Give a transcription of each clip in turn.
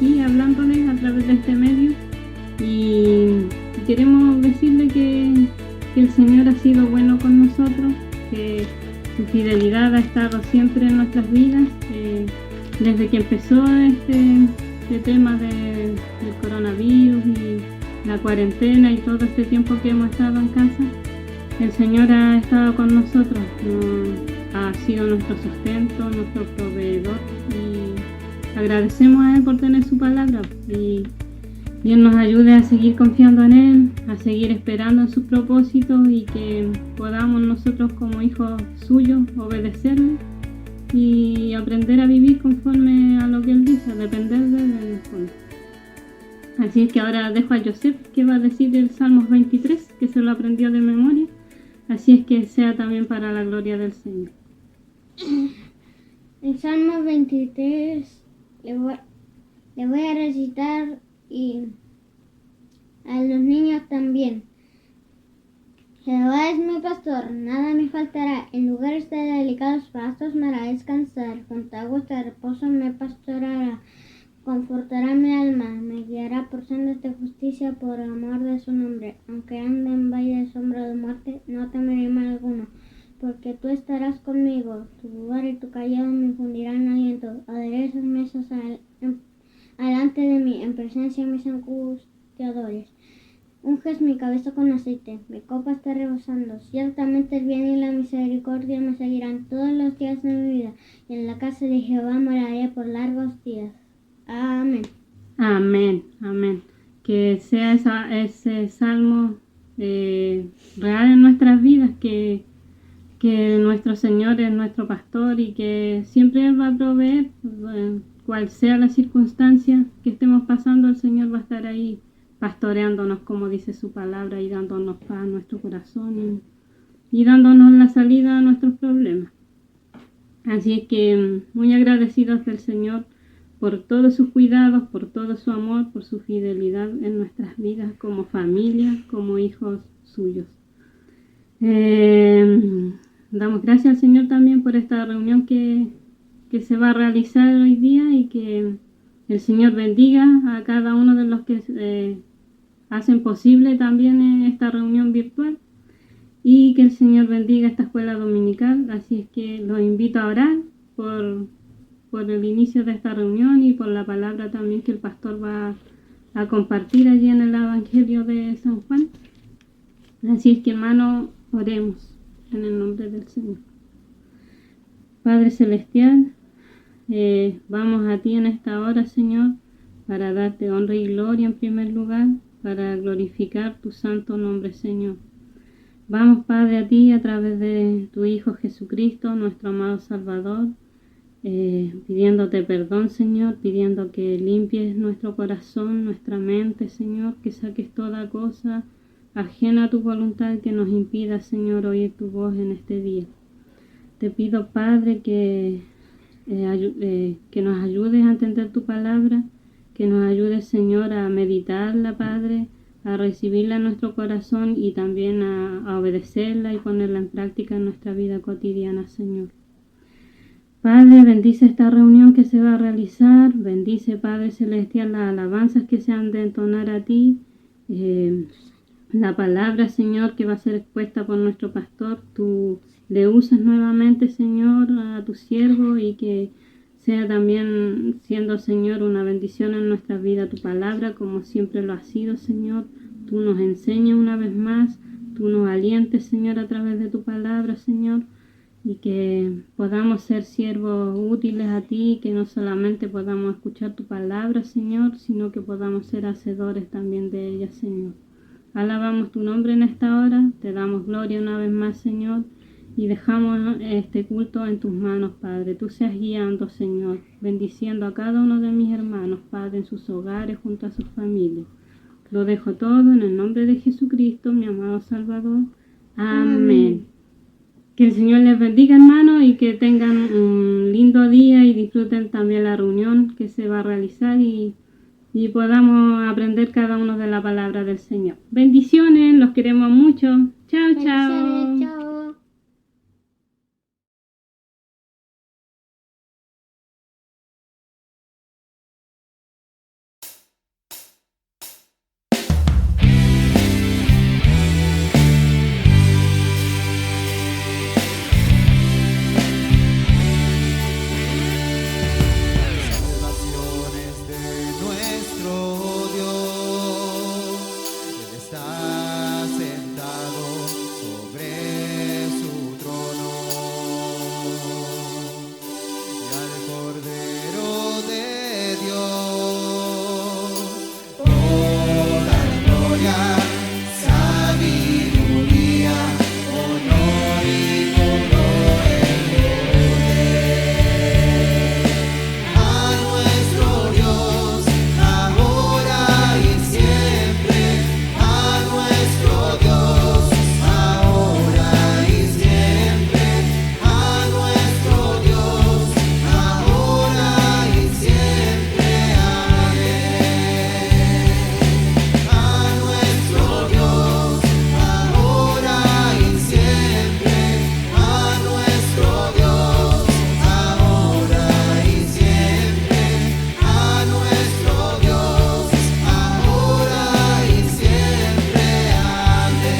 aquí hablándoles a través de este medio y queremos decirle que el Señor ha sido bueno con nosotros, que su fidelidad ha estado siempre en nuestras vidas, desde que empezó este tema del coronavirus y la cuarentena y todo este tiempo que hemos estado en casa. El Señor ha estado con nosotros, ha sido nuestro sustento, nuestro proveedor, y agradecemos a Él por tener su palabra, y Dios nos ayude a seguir confiando en Él, a seguir esperando en sus propósitos, y que podamos nosotros como hijos suyos obedecerle y aprender a vivir conforme a lo que Él dice, a depender de Él en el fondo. Así es que ahora dejo a Joseph que va a decir el Salmos 23, que se lo aprendió de memoria. Así es que sea también para la gloria del Señor. El Salmo 23 le voy a recitar, y a los niños también. Jehová es mi pastor, nada me faltará. En lugares de delicados pastos me hará descansar. Junto a aguas de reposo me pastoreará. Confortará mi alma, me guiará por sendas de justicia por amor de su nombre. Aunque ande en valle de sombra de muerte, no temeré mal alguno, porque tú estarás conmigo. Tu vara y tu callado me infundirán aliento. Aderezas mesas alante de mí, en presencia de mis angustiadores. Unges mi cabeza con aceite, mi copa está rebosando. Ciertamente el bien y la misericordia me seguirán todos los días de mi vida, y en la casa de Jehová moraré por largos días. Amén. Amén, amén. Que sea ese salmo real en nuestras vidas, que nuestro Señor es nuestro pastor y que siempre Él va a proveer, cual sea la circunstancia que estemos pasando, el Señor va a estar ahí pastoreándonos, como dice su palabra, y dándonos paz a nuestro corazón y dándonos la salida a nuestros problemas. Así es que muy agradecidos del Señor por todos sus cuidados, por todo su amor, por su fidelidad en nuestras vidas como familia, como hijos suyos. Damos gracias al Señor también por esta reunión que se va a realizar hoy día, y que el Señor bendiga a cada uno de los que hacen posible también esta reunión virtual, y que el Señor bendiga esta escuela dominical. Así es que los invito a orar por el inicio de esta reunión y por la palabra también que el pastor va a compartir allí en el Evangelio de San Juan. Así es que, hermano, oremos en el nombre del Señor. Padre Celestial, vamos a ti en esta hora, Señor, para darte honra y gloria en primer lugar, para glorificar tu santo nombre, Señor. Vamos, Padre, a ti a través de tu Hijo Jesucristo, nuestro amado Salvador, pidiéndote perdón, Señor, pidiendo que limpies nuestro corazón, nuestra mente, Señor, que saques toda cosa ajena a tu voluntad que nos impida, Señor, oír tu voz en este día. Te pido, Padre, que nos ayudes a entender tu palabra, que nos ayudes, Señor, a meditarla, Padre, a recibirla en nuestro corazón y también a obedecerla y ponerla en práctica en nuestra vida cotidiana, Señor. Padre, bendice esta reunión que se va a realizar, bendice, Padre Celestial, las alabanzas que se han de entonar a ti, la palabra, Señor, que va a ser expuesta por nuestro pastor, tú le uses nuevamente, Señor, a tu siervo, y que sea también siendo, Señor, una bendición en nuestra vida tu palabra, como siempre lo ha sido, Señor. Tú nos enseñas una vez más, tú nos alientes, Señor, a través de tu palabra, Señor, y que podamos ser siervos útiles a ti, que no solamente podamos escuchar tu palabra, Señor, sino que podamos ser hacedores también de ella, Señor. Alabamos tu nombre en esta hora, te damos gloria una vez más, Señor, y dejamos este culto en tus manos, Padre. Tú seas guiando, Señor, bendiciendo a cada uno de mis hermanos, Padre, en sus hogares, junto a sus familias. Lo dejo todo en el nombre de Jesucristo, mi amado Salvador. Amén. Que el Señor les bendiga, hermanos, y que tengan un lindo día y disfruten también la reunión que se va a realizar, y podamos aprender cada uno de la palabra del Señor. Bendiciones, los queremos mucho. Chao, chao. Chao. nuestro Dios. Él está sentado sobre su trono. Y al Cordero de Dios, toda la gloria, sabiduría, honor y todo el poder. A nuestro Dios, ahora y siempre. A nuestro Dios, ahora y siempre. A nuestro Dios, ahora y siempre. Amén. A nuestro Dios, ahora y siempre. A nuestro Dios, ahora y siempre. A nuestro Dios, ahora y siempre. Amén.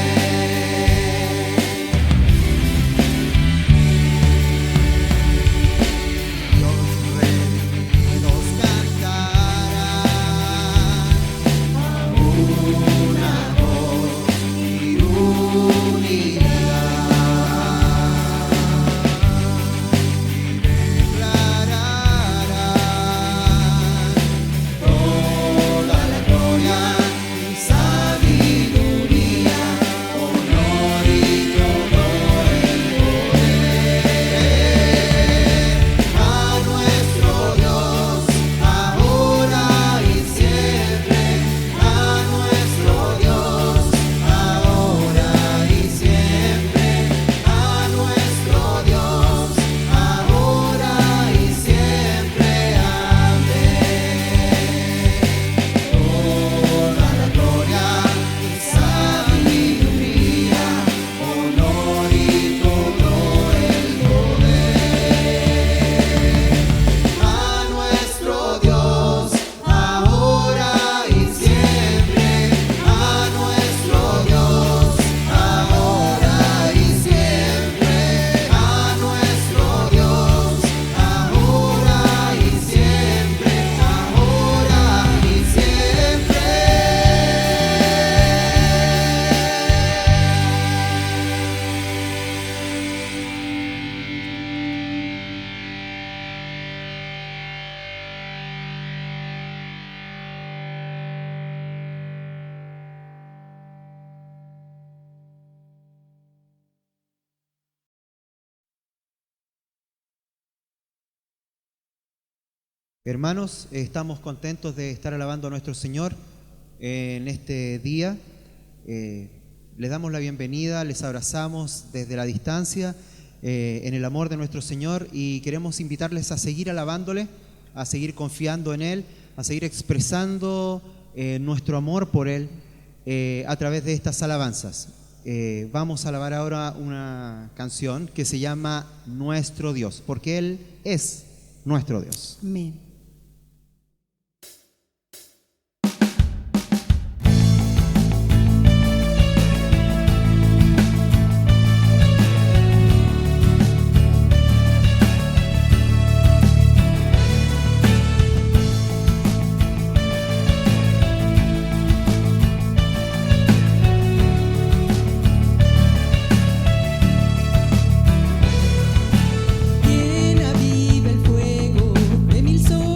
Los redimidos cantarán a una voz y unidad, y declararán toda la gloria y sabiduría, honor y todo el poder. A nuestro Dios, ahora y siempre. A nuestro Dios, ahora y siempre. A nuestro Dios, ahora y siempre. Amén. Toda la gloria y sabiduría, honor y todo el poder. A nuestro Dios, ahora y siempre. A nuestro Dios, ahora y siempre. A nuestro Dios, ahora y siempre. Ahora y siempre. Hermanos, estamos contentos de estar alabando a nuestro Señor en este día. Les damos la bienvenida, les abrazamos desde la distancia en el amor de nuestro Señor y queremos invitarles a seguir alabándole, a seguir confiando en Él, a seguir expresando nuestro amor por Él a través de estas alabanzas. Vamos a alabar ahora una canción que se llama Nuestro Dios, porque Él es nuestro Dios. Amén. Quien aviva el fuego de mil soles.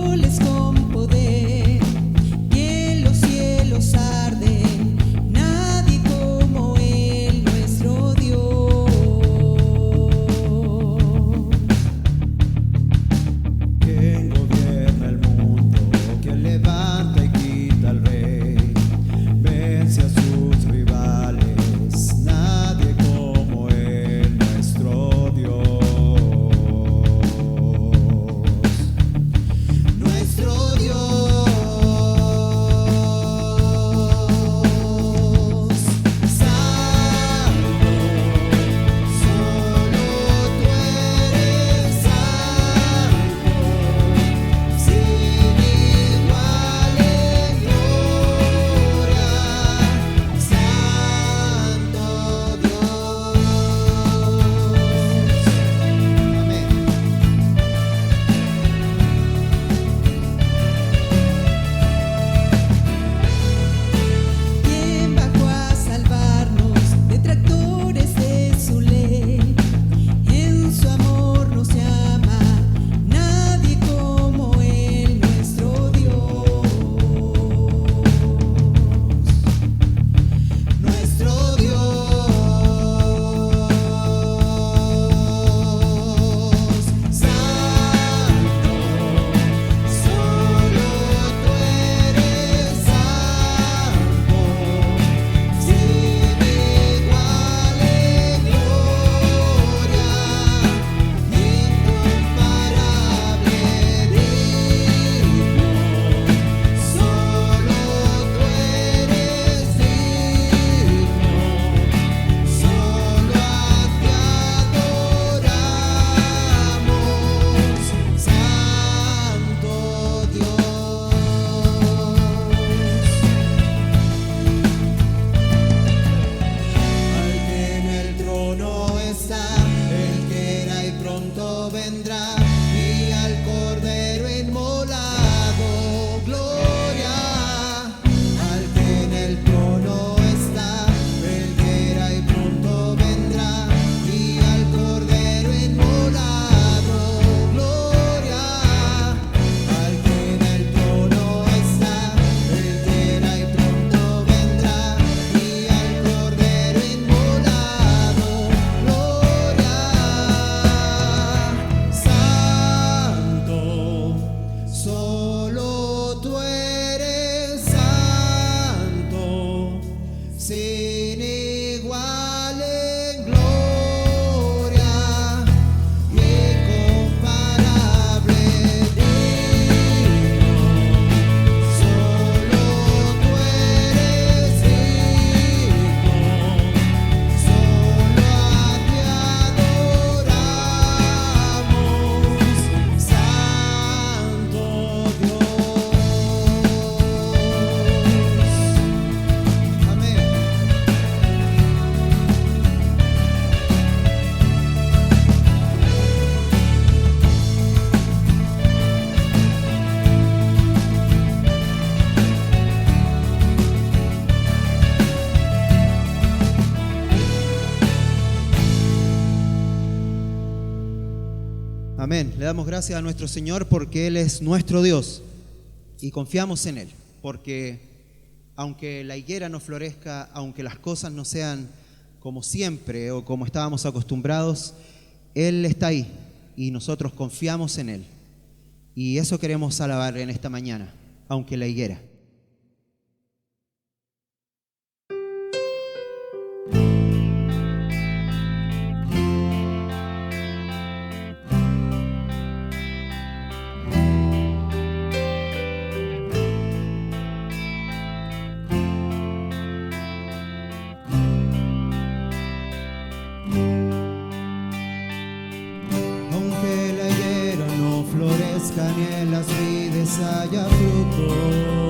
Amén. Le damos gracias a nuestro Señor porque Él es nuestro Dios y confiamos en Él, porque aunque la higuera no florezca, aunque las cosas no sean como siempre o como estábamos acostumbrados, Él está ahí y nosotros confiamos en Él. Y eso queremos alabar en esta mañana, aunque la higuera. Aunque la higuera no florezca ni en las vides haya fruto,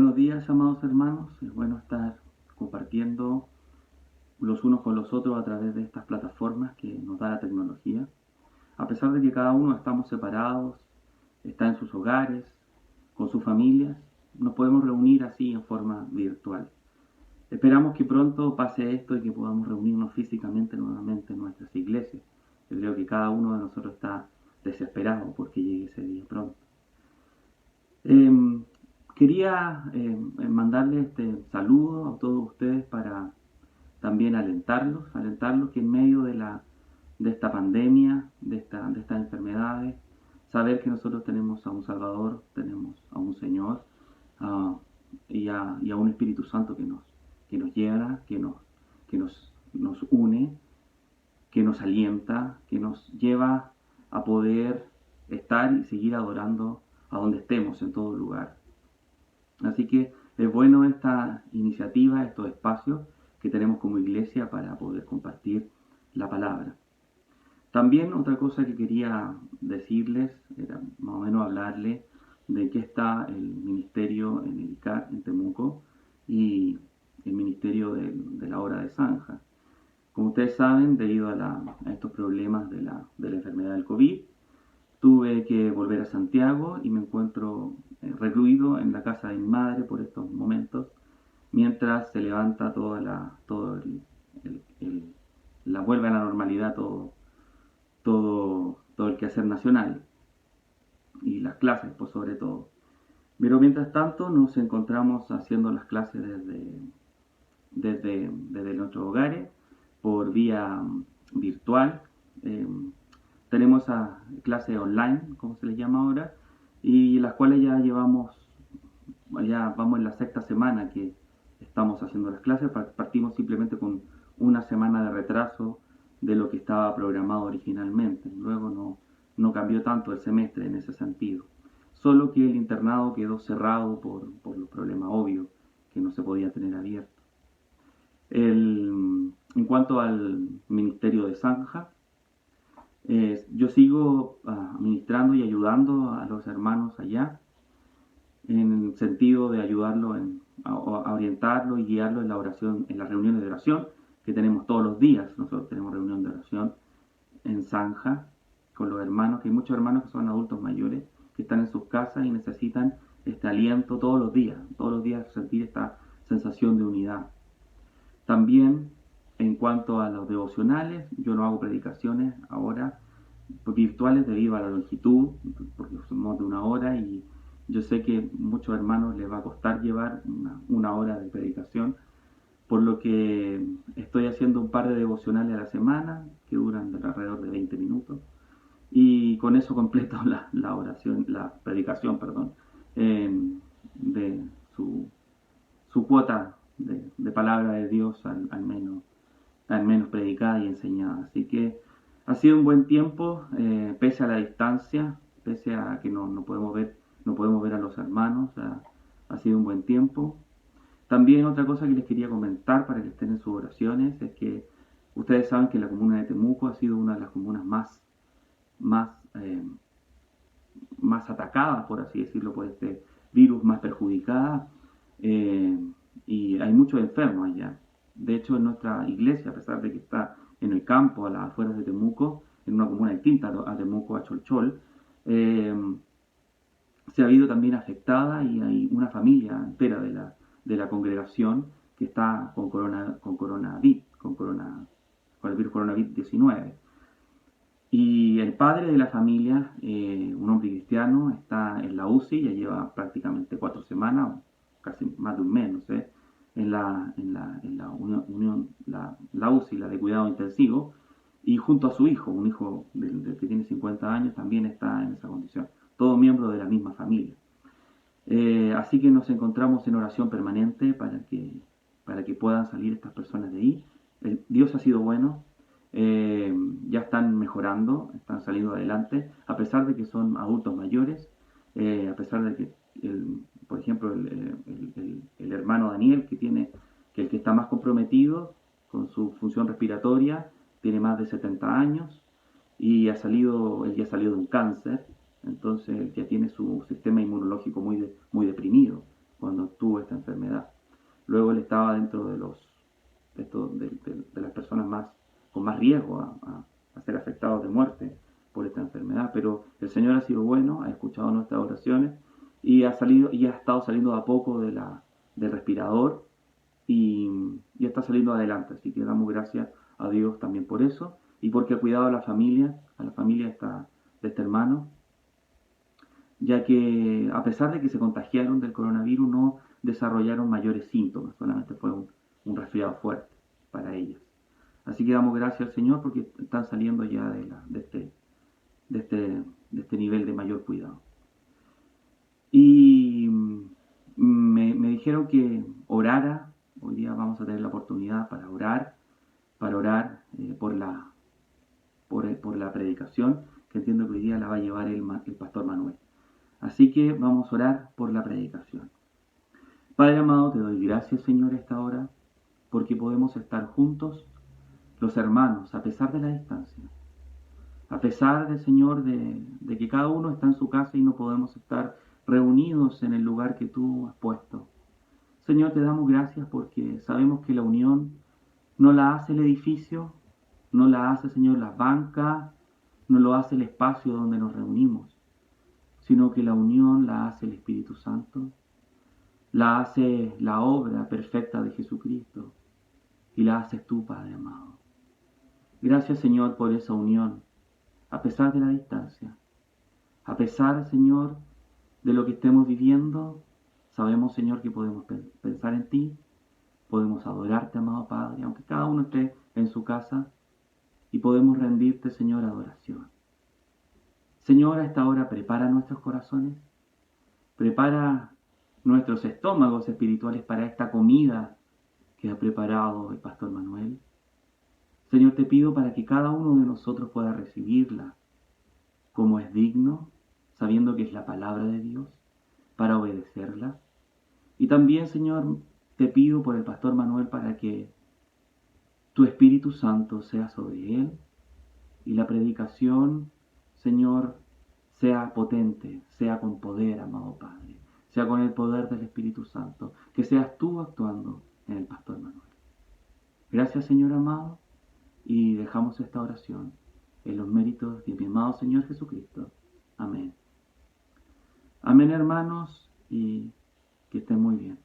Buenos días, amados hermanos. Es bueno estar compartiendo los unos con los otros a través de estas plataformas que nos da la tecnología. A pesar de que cada uno estamos separados, está en sus hogares, con sus familias, nos podemos reunir así en forma virtual. Esperamos que pronto pase esto y que podamos reunirnos físicamente nuevamente en nuestras iglesias. Yo creo que cada uno de nosotros está desesperado porque llegue ese día pronto. Quería mandarles este saludo a todos ustedes para también alentarlos que en medio de esta pandemia, de estas enfermedades, saber que nosotros tenemos a un Salvador, tenemos a un Señor y a un Espíritu Santo que nos llena, que nos une, que nos alienta, que nos lleva a poder estar y seguir adorando a donde estemos, en todo lugar. Así que es bueno esta iniciativa, estos espacios que tenemos como iglesia para poder compartir la palabra. También otra cosa que quería decirles, era más o menos hablarles de que está el ministerio en el ICAR, en Temuco, y el ministerio de la hora de zanja. Como ustedes saben, debido a estos problemas de la enfermedad del COVID, tuve que volver a Santiago y me encuentro recluido en la casa de mi madre por estos momentos, mientras se levanta la vuelve a la normalidad todo el quehacer nacional y las clases, pues sobre todo. Pero mientras tanto nos encontramos haciendo las clases desde nuestros hogares por vía virtual. Tenemos a clases online, como se les llama ahora, y las cuales ya vamos en la 6ª semana que estamos haciendo las clases. Partimos simplemente con una semana de retraso de lo que estaba programado originalmente. Luego no cambió tanto el semestre en ese sentido. Solo que el internado quedó cerrado por los problemas obvios que no se podía tener abierto. En cuanto al ministerio de zanja, yo sigo administrando y ayudando a los hermanos allá, en el sentido de ayudarlo a orientarlo y guiarlo en la oración, en las reuniones de oración que tenemos todos los días. Nosotros tenemos reunión de oración en zanja con los hermanos, que hay muchos hermanos que son adultos mayores que están en sus casas y necesitan este aliento todos los días sentir esta sensación de unidad. También en cuanto a los devocionales, yo no hago predicaciones ahora virtuales debido a la longitud, porque somos de 1 hora y yo sé que muchos hermanos les va a costar llevar una hora de predicación, por lo que estoy haciendo un par de devocionales a la semana que duran alrededor de 20 minutos y con eso completo la predicación, de su cuota de palabra de Dios al menos predicada y enseñada. Así que ha sido un buen tiempo, pese a la distancia, pese a que no podemos ver a los hermanos, ha sido un buen tiempo. También otra cosa que les quería comentar para que estén en sus oraciones es que ustedes saben que la comuna de Temuco ha sido una de las comunas más atacadas, por así decirlo, por este virus, más perjudicada, y hay muchos enfermos allá. De hecho, en nuestra iglesia, a pesar de que está en el campo, a las afueras de Temuco, en una comuna distinta a Temuco, a Cholchol, se ha habido también afectada y hay una familia entera de la congregación que está con el virus coronavirus-19. Y el padre de la familia, un hombre cristiano, está en la UCI, ya lleva prácticamente 4 semanas, o casi más de un mes, no sé, en la UCI, la de cuidado intensivo, y junto a su hijo, un hijo que tiene 50 años, también está en esa condición, todo miembro de la misma familia. Así que nos encontramos en oración permanente para que puedan salir estas personas de ahí. Dios ha sido bueno, ya están mejorando, están saliendo adelante, a pesar de que son adultos mayores, a pesar de que, por ejemplo, el hermano Daniel, el que está más comprometido con su función respiratoria, tiene más de 70 años y él ya salió de un cáncer, entonces él ya tiene su sistema inmunológico muy deprimido. cuando tuvo esta enfermedad. Luego él estaba dentro de las personas con más riesgo a ser afectados de muerte por esta enfermedad, pero el Señor ha sido bueno, ha escuchado nuestras oraciones y ha estado saliendo de a poco del respirador y está saliendo adelante, así que damos gracias a Dios también por eso y porque ha cuidado a la familia de este hermano, ya que a pesar de que se contagiaron del coronavirus no desarrollaron mayores síntomas, solamente fue un resfriado fuerte para ellas. Así que damos gracias al Señor porque están saliendo ya de este nivel de mayor cuidado. Y me dijeron que orara. Hoy día vamos a tener la oportunidad para orar por la predicación, que entiendo que hoy día la va a llevar el pastor Manuel. Así que vamos a orar por la predicación. Padre amado, te doy gracias, Señor, a esta hora, porque podemos estar juntos, los hermanos, a pesar de la distancia. A pesar de, Señor, de que cada uno está en su casa y no podemos estar reunidos en el lugar que tú has puesto. Señor, te damos gracias porque sabemos que la unión no la hace el edificio, no la hace, Señor, las bancas, no lo hace el espacio donde nos reunimos, sino que la unión la hace el Espíritu Santo, la hace la obra perfecta de Jesucristo y la haces tú, Padre amado. Gracias, Señor, por esa unión, a pesar de la distancia, a pesar, Señor, de lo que estemos viviendo. Sabemos, Señor, que podemos pensar en ti, podemos adorarte, amado Padre, aunque cada uno esté en su casa, y podemos rendirte, Señor, adoración. Señor, a esta hora prepara nuestros corazones, prepara nuestros estómagos espirituales para esta comida que ha preparado el pastor Manuel. Señor, te pido para que cada uno de nosotros pueda recibirla como es digno, sabiendo que es la palabra de Dios, para obedecerla. Y también, Señor, te pido por el pastor Manuel para que tu Espíritu Santo sea sobre él y la predicación, Señor, sea potente, sea con poder, amado Padre, sea con el poder del Espíritu Santo, que seas tú actuando en el pastor Manuel. Gracias, Señor amado, y dejamos esta oración en los méritos de mi amado Señor Jesucristo. Amén. Amén, hermanos, y que estén muy bien.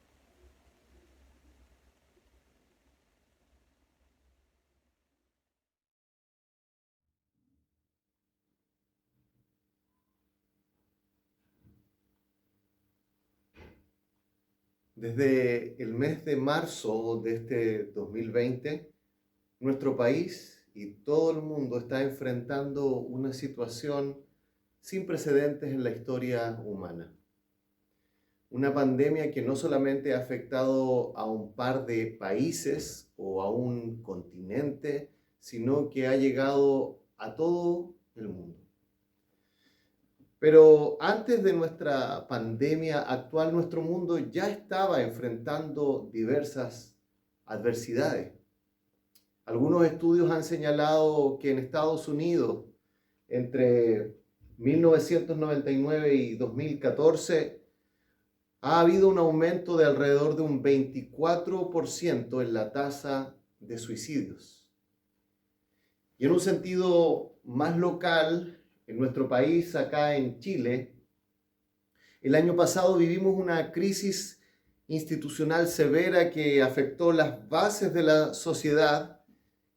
Desde el mes de marzo de este 2020, nuestro país y todo el mundo está enfrentando una situación sin precedentes en la historia humana. Una pandemia que no solamente ha afectado a un par de países o a un continente, sino que ha llegado a todo el mundo. Pero antes de nuestra pandemia actual, nuestro mundo ya estaba enfrentando diversas adversidades. Algunos estudios han señalado que en Estados Unidos, entre 1999 y 2014, ha habido un aumento de alrededor de un 24% en la tasa de suicidios. Y en un sentido más local, en nuestro país, acá en Chile, el año pasado vivimos una crisis institucional severa que afectó las bases de la sociedad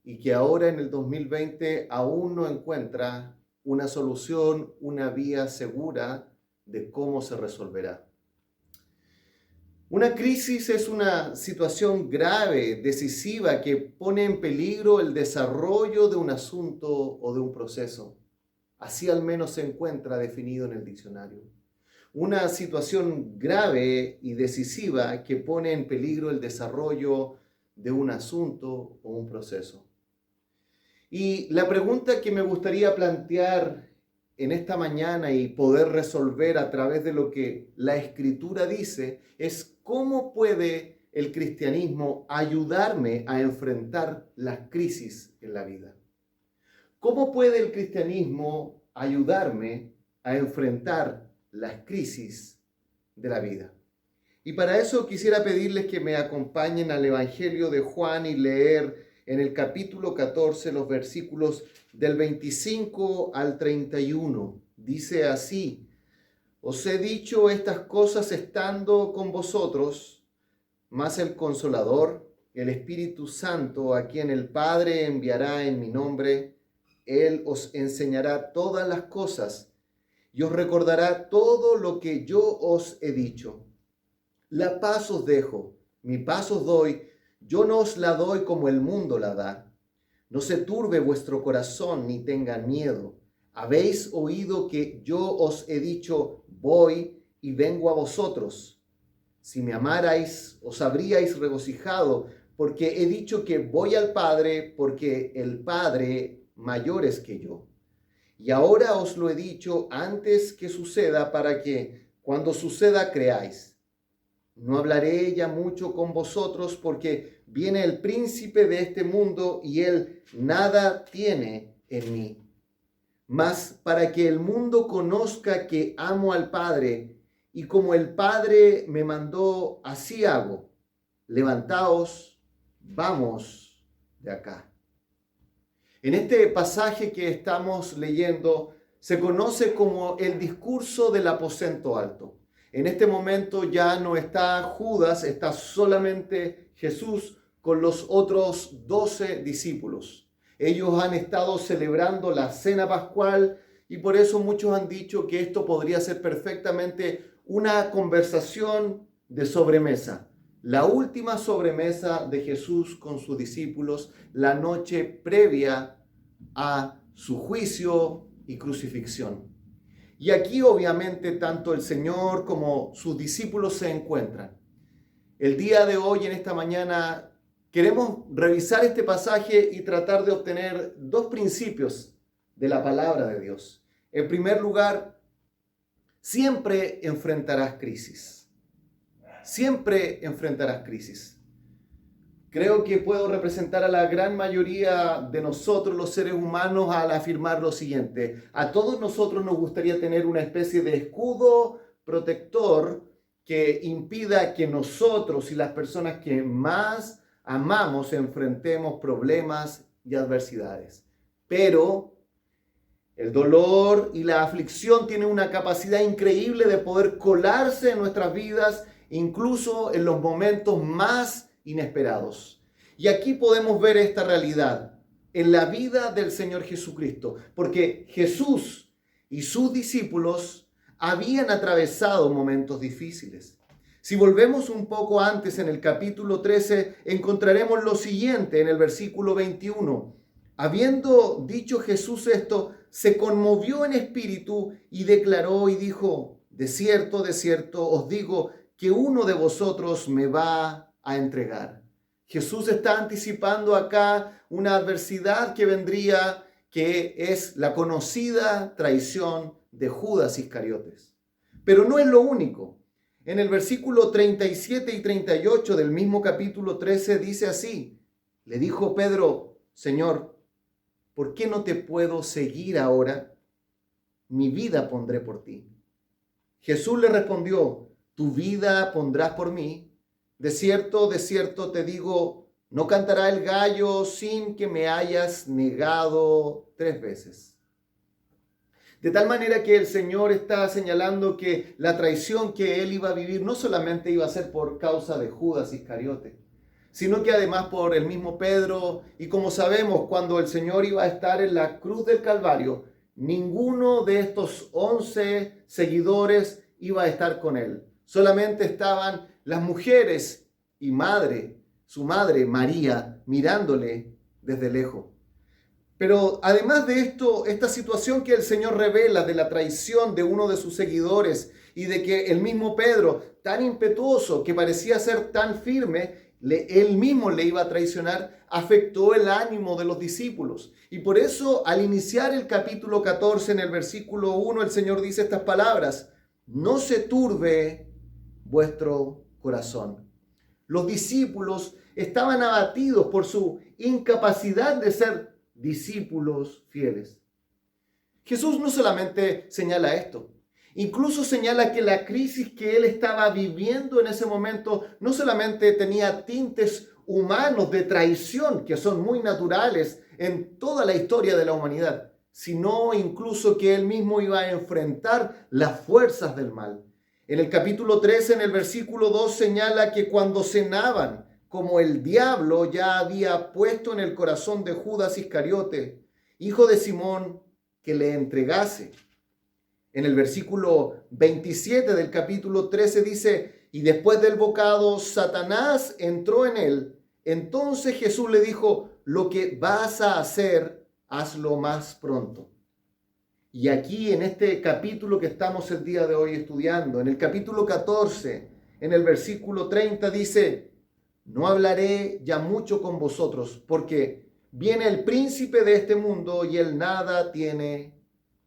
y que ahora en el 2020 aún no encuentra una solución, una vía segura de cómo se resolverá. Una crisis es una situación grave, decisiva, que pone en peligro el desarrollo de un asunto o de un proceso. Así al menos se encuentra definido en el diccionario. Una situación grave y decisiva que pone en peligro el desarrollo de un asunto o un proceso. Y la pregunta que me gustaría plantear en esta mañana y poder resolver a través de lo que la Escritura dice es: ¿cómo puede el cristianismo ayudarme a enfrentar las crisis en la vida? ¿Cómo puede el cristianismo ayudarme a enfrentar las crisis de la vida? Y para eso quisiera pedirles que me acompañen al Evangelio de Juan y leer en el capítulo 14 los versículos del 25 al 31. Dice así: os he dicho estas cosas estando con vosotros, mas el Consolador, el Espíritu Santo, a quien el Padre enviará en mi nombre, Él os enseñará todas las cosas y os recordará todo lo que yo os he dicho. La paz os dejo, mi paz os doy, yo no os la doy como el mundo la da. No se turbe vuestro corazón ni tenga miedo. Habéis oído que yo os he dicho, voy y vengo a vosotros. Si me amarais, os habríais regocijado, porque he dicho que voy al Padre, porque el Padre mayor es que yo. Y ahora os lo he dicho antes que suceda, para que cuando suceda creáis. No hablaré ya mucho con vosotros, porque viene el príncipe de este mundo y él nada tiene en mí. Mas para que el mundo conozca que amo al Padre, y como el Padre me mandó, así hago. Levantaos, vamos de acá. En este pasaje que estamos leyendo se conoce como el discurso del aposento alto. En este momento ya no está Judas, está solamente Jesús con los otros 12 discípulos. Ellos han estado celebrando la cena pascual y por eso muchos han dicho que esto podría ser perfectamente una conversación de sobremesa. La última sobremesa de Jesús con sus discípulos la noche previa a su juicio y crucifixión. Y aquí obviamente tanto el Señor como sus discípulos se encuentran. El día de hoy, en esta mañana, queremos revisar este pasaje y tratar de obtener dos principios de la palabra de Dios. En primer lugar, siempre enfrentarás crisis. Siempre enfrentarás crisis. Creo que puedo representar a la gran mayoría de nosotros, los seres humanos, al afirmar lo siguiente. A todos nosotros nos gustaría tener una especie de escudo protector que impida que nosotros y las personas que más amamos enfrentemos problemas y adversidades. Pero el dolor y la aflicción tienen una capacidad increíble de poder colarse en nuestras vidas, incluso en los momentos más inesperados. Y aquí podemos ver esta realidad en la vida del Señor Jesucristo, porque Jesús y sus discípulos habían atravesado momentos difíciles. Si volvemos un poco antes, en el capítulo 13, encontraremos lo siguiente en el versículo 21. Habiendo dicho Jesús esto, se conmovió en espíritu y declaró y dijo: de cierto, os digo que uno de vosotros me va a entregar. Jesús está anticipando acá una adversidad que vendría, que es la conocida traición de Judas Iscariotes. Pero no es lo único. En el versículo 37 y 38 del mismo capítulo 13 dice así: le dijo Pedro: Señor, ¿por qué no te puedo seguir ahora? Mi vida pondré por ti. Jesús le respondió: tu vida pondrás por mí. De cierto te digo, no cantará el gallo sin que me hayas negado 3 veces. De tal manera que el Señor está señalando que la traición que él iba a vivir no solamente iba a ser por causa de Judas Iscariote, sino que además por el mismo Pedro. Y como sabemos, cuando el Señor iba a estar en la cruz del Calvario, ninguno de estos 11 seguidores iba a estar con él. Solamente estaban las mujeres y su madre María, mirándole desde lejos. Pero además de esto, esta situación que el Señor revela de la traición de uno de sus seguidores y de que el mismo Pedro, tan impetuoso, que parecía ser tan firme, él mismo le iba a traicionar, afectó el ánimo de los discípulos. Y por eso, al iniciar el capítulo 14, en el versículo 1, el Señor dice estas palabras: no se turbe vuestro corazón. Los discípulos estaban abatidos por su incapacidad de ser discípulos fieles. Jesús no solamente señala esto, Incluso señala que la crisis que él estaba viviendo en ese momento no solamente tenía tintes humanos de traición, que son muy naturales en toda la historia de la humanidad, sino incluso que él mismo iba a enfrentar las fuerzas del mal. En el capítulo 13, en el versículo 2, señala que cuando cenaban, como el diablo ya había puesto en el corazón de Judas Iscariote, hijo de Simón, que le entregase. En el versículo 27 del capítulo 13 dice, y después del bocado, Satanás entró en él. Entonces Jesús le dijo, lo que vas a hacer, hazlo más pronto. Y aquí en este capítulo que estamos el día de hoy estudiando, en el capítulo 14, en el versículo 30 dice, no hablaré ya mucho con vosotros, porque viene el príncipe de este mundo y él nada tiene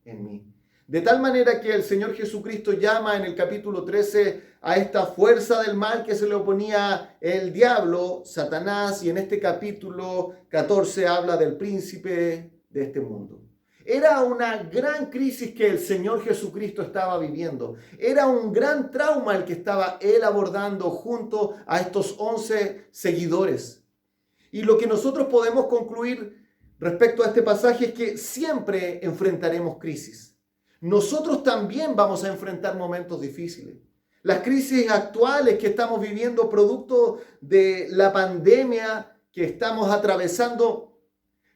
en mí. De tal manera que el Señor Jesucristo llama en el capítulo 13 a esta fuerza del mal que se le oponía el diablo, Satanás, y en este capítulo 14 habla del príncipe de este mundo. Era una gran crisis que el Señor Jesucristo estaba viviendo. Era un gran trauma el que estaba él abordando junto a estos 11 seguidores. Y lo que nosotros podemos concluir respecto a este pasaje es que siempre enfrentaremos crisis. Nosotros también vamos a enfrentar momentos difíciles. Las crisis actuales que estamos viviendo producto de la pandemia que estamos atravesando,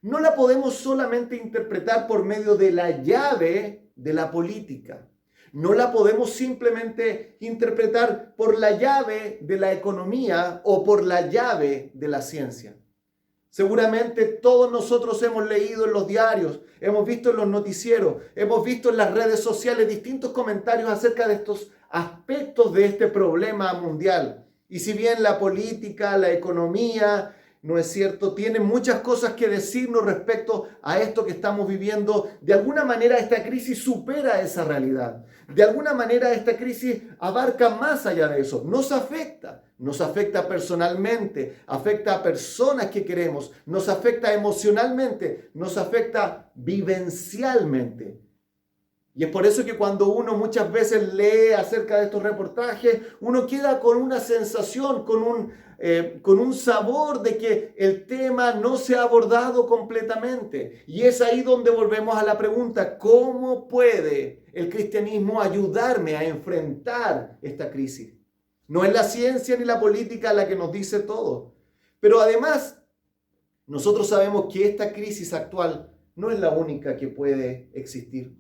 no la podemos solamente interpretar por medio de la llave de la política. No la podemos simplemente interpretar por la llave de la economía o por la llave de la ciencia. Seguramente todos nosotros hemos leído en los diarios, hemos visto en los noticieros, hemos visto en las redes sociales distintos comentarios acerca de estos aspectos de este problema mundial. Y si bien la política, la economía, no es cierto, tiene muchas cosas que decirnos respecto a esto que estamos viviendo, de alguna manera esta crisis supera esa realidad. De alguna manera esta crisis abarca más allá de eso. Nos afecta personalmente, afecta a personas que queremos, nos afecta emocionalmente, nos afecta vivencialmente. Y es por eso que cuando uno muchas veces lee acerca de estos reportajes, uno queda con una sensación, con un sabor de que el tema no se ha abordado completamente. Y es ahí donde volvemos a la pregunta, ¿cómo puede el cristianismo ayudarme a enfrentar esta crisis? No es la ciencia ni la política la que nos dice todo. Pero además, nosotros sabemos que esta crisis actual no es la única que puede existir.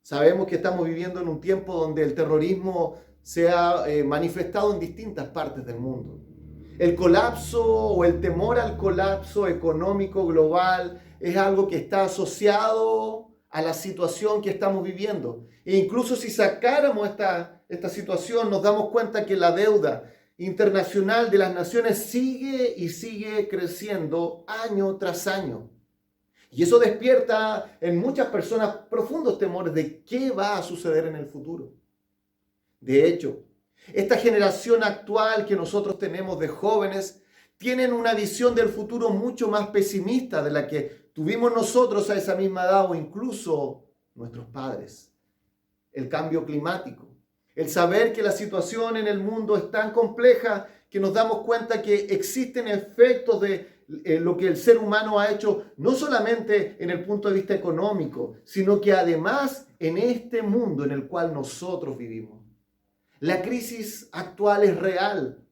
Sabemos que estamos viviendo en un tiempo donde el terrorismo se ha manifestado en distintas partes del mundo. El colapso o el temor al colapso económico global es algo que está asociado a la situación que estamos viviendo. E incluso si sacáramos esta situación, nos damos cuenta que la deuda internacional de las naciones sigue y sigue creciendo año tras año. Y eso despierta en muchas personas profundos temores de qué va a suceder en el futuro. De hecho, esta generación actual que nosotros tenemos de jóvenes tienen una visión del futuro mucho más pesimista de la que tuvimos nosotros a esa misma edad o incluso nuestros padres. El cambio climático, el saber que la situación en el mundo es tan compleja que nos damos cuenta que existen efectos de lo que el ser humano ha hecho, no solamente en el punto de vista económico, sino que además en este mundo en el cual nosotros vivimos. La crisis actual es real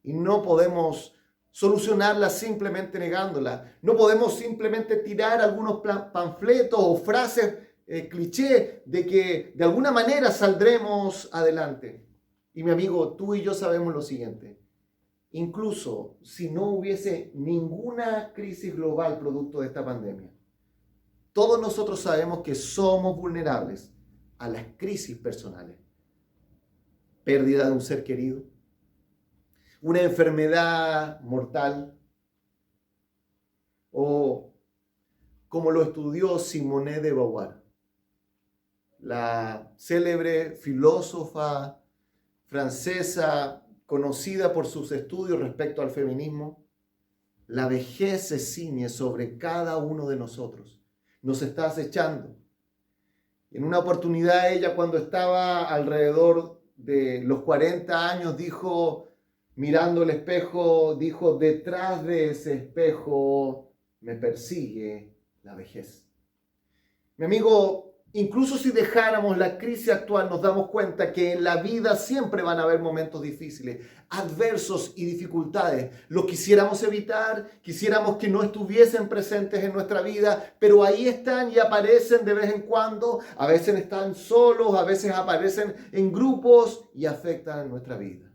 y no podemos solucionarla simplemente negándola. No podemos simplemente tirar algunos panfletos o frases cliché de que de alguna manera saldremos adelante. Y mi amigo, tú y yo sabemos lo siguiente. Incluso si no hubiese ninguna crisis global producto de esta pandemia, todos nosotros sabemos que somos vulnerables a las crisis personales. Pérdida de un ser querido, una enfermedad mortal, o como lo estudió Simone de Beauvoir, la célebre filósofa francesa conocida por sus estudios respecto al feminismo, la vejez se ciñe sobre cada uno de nosotros, nos está acechando. En una oportunidad ella, cuando estaba alrededor de los 40 años, dijo, mirando el espejo, dijo, detrás de ese espejo me persigue la vejez. Mi amigo, incluso si dejáramos la crisis actual, nos damos cuenta que en la vida siempre van a haber momentos difíciles, adversos y dificultades. Lo quisiéramos evitar, quisiéramos que no estuviesen presentes en nuestra vida, pero ahí están y aparecen de vez en cuando. A veces están solos, a veces aparecen en grupos y afectan nuestra vida.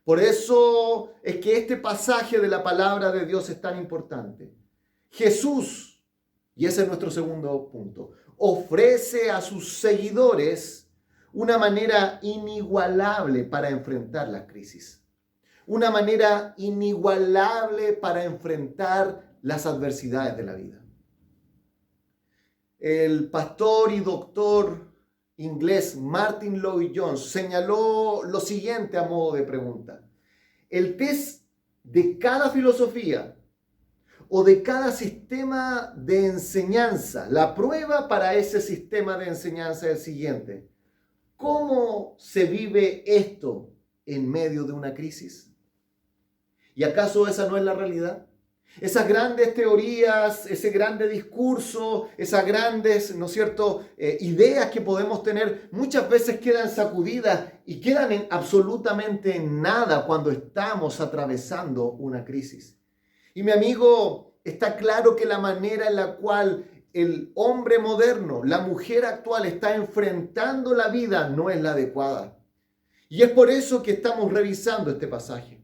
Por eso es que este pasaje de la palabra de Dios es tan importante. Jesús, y ese es nuestro segundo punto, ofrece a sus seguidores una manera inigualable para enfrentar la crisis. Una manera inigualable para enfrentar las adversidades de la vida. El pastor y doctor inglés Martin Lloyd-Jones señaló lo siguiente a modo de pregunta. El test de cada filosofía o de cada sistema de enseñanza, la prueba para ese sistema de enseñanza es el siguiente. ¿Cómo se vive esto en medio de una crisis? ¿Y acaso esa no es la realidad? Esas grandes teorías, ese grande discurso, esas grandes, ¿no es cierto?, ideas que podemos tener, muchas veces quedan sacudidas y quedan en absolutamente nada cuando estamos atravesando una crisis. Y mi amigo, está claro que la manera en la cual el hombre moderno, la mujer actual está enfrentando la vida no es la adecuada. Y es por eso que estamos revisando este pasaje.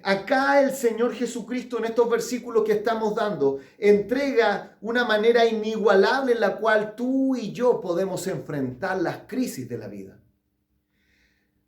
Acá el Señor Jesucristo, en estos versículos que estamos dando, entrega una manera inigualable en la cual tú y yo podemos enfrentar las crisis de la vida.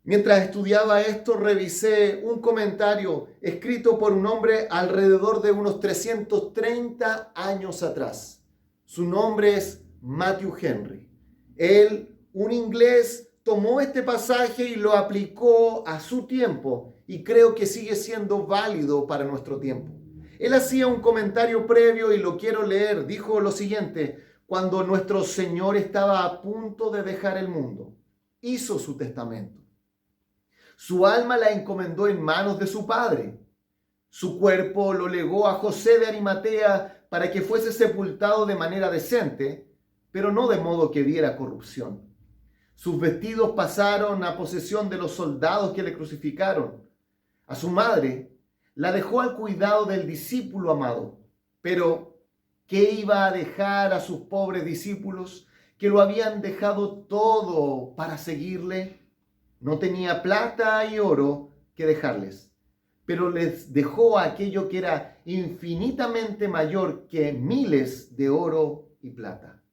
Mientras estudiaba esto, revisé un comentario escrito por un hombre alrededor de unos 330 años atrás. Su nombre es Matthew Henry. Él, un inglés, tomó este pasaje y lo aplicó a su tiempo y creo que sigue siendo válido para nuestro tiempo. Él hacía un comentario previo y lo quiero leer. Dijo lo siguiente: cuando nuestro Señor estaba a punto de dejar el mundo, hizo su testamento. Su alma la encomendó en manos de su padre. Su cuerpo lo legó a José de Arimatea para que fuese sepultado de manera decente, pero no de modo que viera corrupción. Sus vestidos pasaron a posesión de los soldados que le crucificaron. A su madre la dejó al cuidado del discípulo amado. Pero, ¿qué iba a dejar a sus pobres discípulos que lo habían dejado todo para seguirle? No tenía plata y oro que dejarles, pero les dejó aquello que era infinitamente mayor que miles de oro y plata.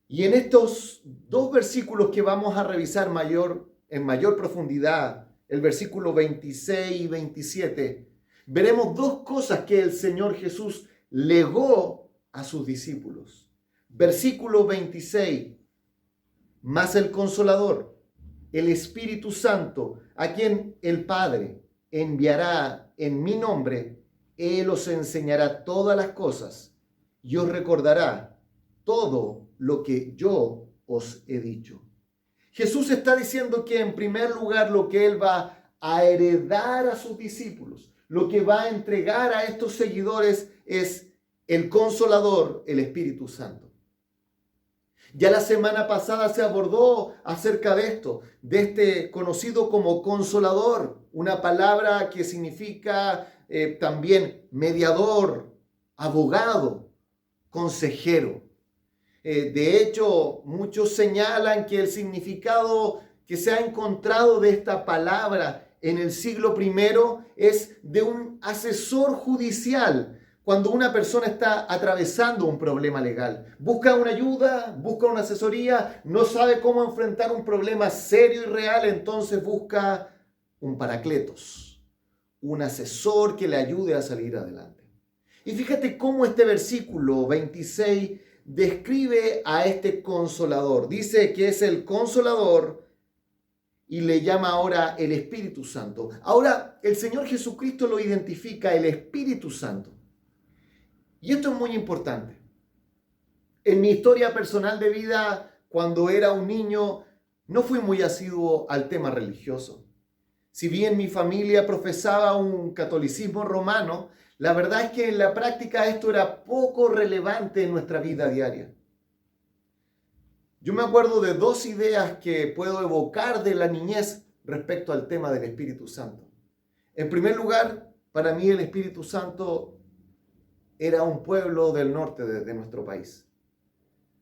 Y en estos dos versículos que vamos a revisar en mayor profundidad, el versículo 26 y 27, veremos dos cosas que el Señor Jesús legó a sus discípulos. Versículo 26, mas el Consolador, el Espíritu Santo, a quien el Padre enviará en mi nombre, Él os enseñará todas las cosas y os recordará todo lo que yo os he dicho. Jesús está diciendo que en primer lugar lo que Él va a heredar a sus discípulos, lo que va a entregar a estos seguidores es el Consolador, el Espíritu Santo. Ya la semana pasada se abordó acerca de esto, de este conocido como Consolador, una palabra que significa también mediador, abogado, consejero. De hecho, muchos señalan que el significado que se ha encontrado de esta palabra en el siglo I es de un asesor judicial. Cuando una persona está atravesando un problema legal, busca una ayuda, busca una asesoría, no sabe cómo enfrentar un problema serio y real, entonces busca un paracletos, un asesor que le ayude a salir adelante. Y fíjate cómo este versículo 26 describe a este Consolador. Dice que es el Consolador y le llama ahora el Espíritu Santo. Ahora el Señor Jesucristo lo identifica el Espíritu Santo. Y esto es muy importante. En mi historia personal de vida, cuando era un niño, no fui muy asiduo al tema religioso. Si bien mi familia profesaba un catolicismo romano, la verdad es que en la práctica esto era poco relevante en nuestra vida diaria. Yo me acuerdo de dos ideas que puedo evocar de la niñez respecto al tema del Espíritu Santo. En primer lugar, para mí el Espíritu Santo era un pueblo del norte de nuestro país.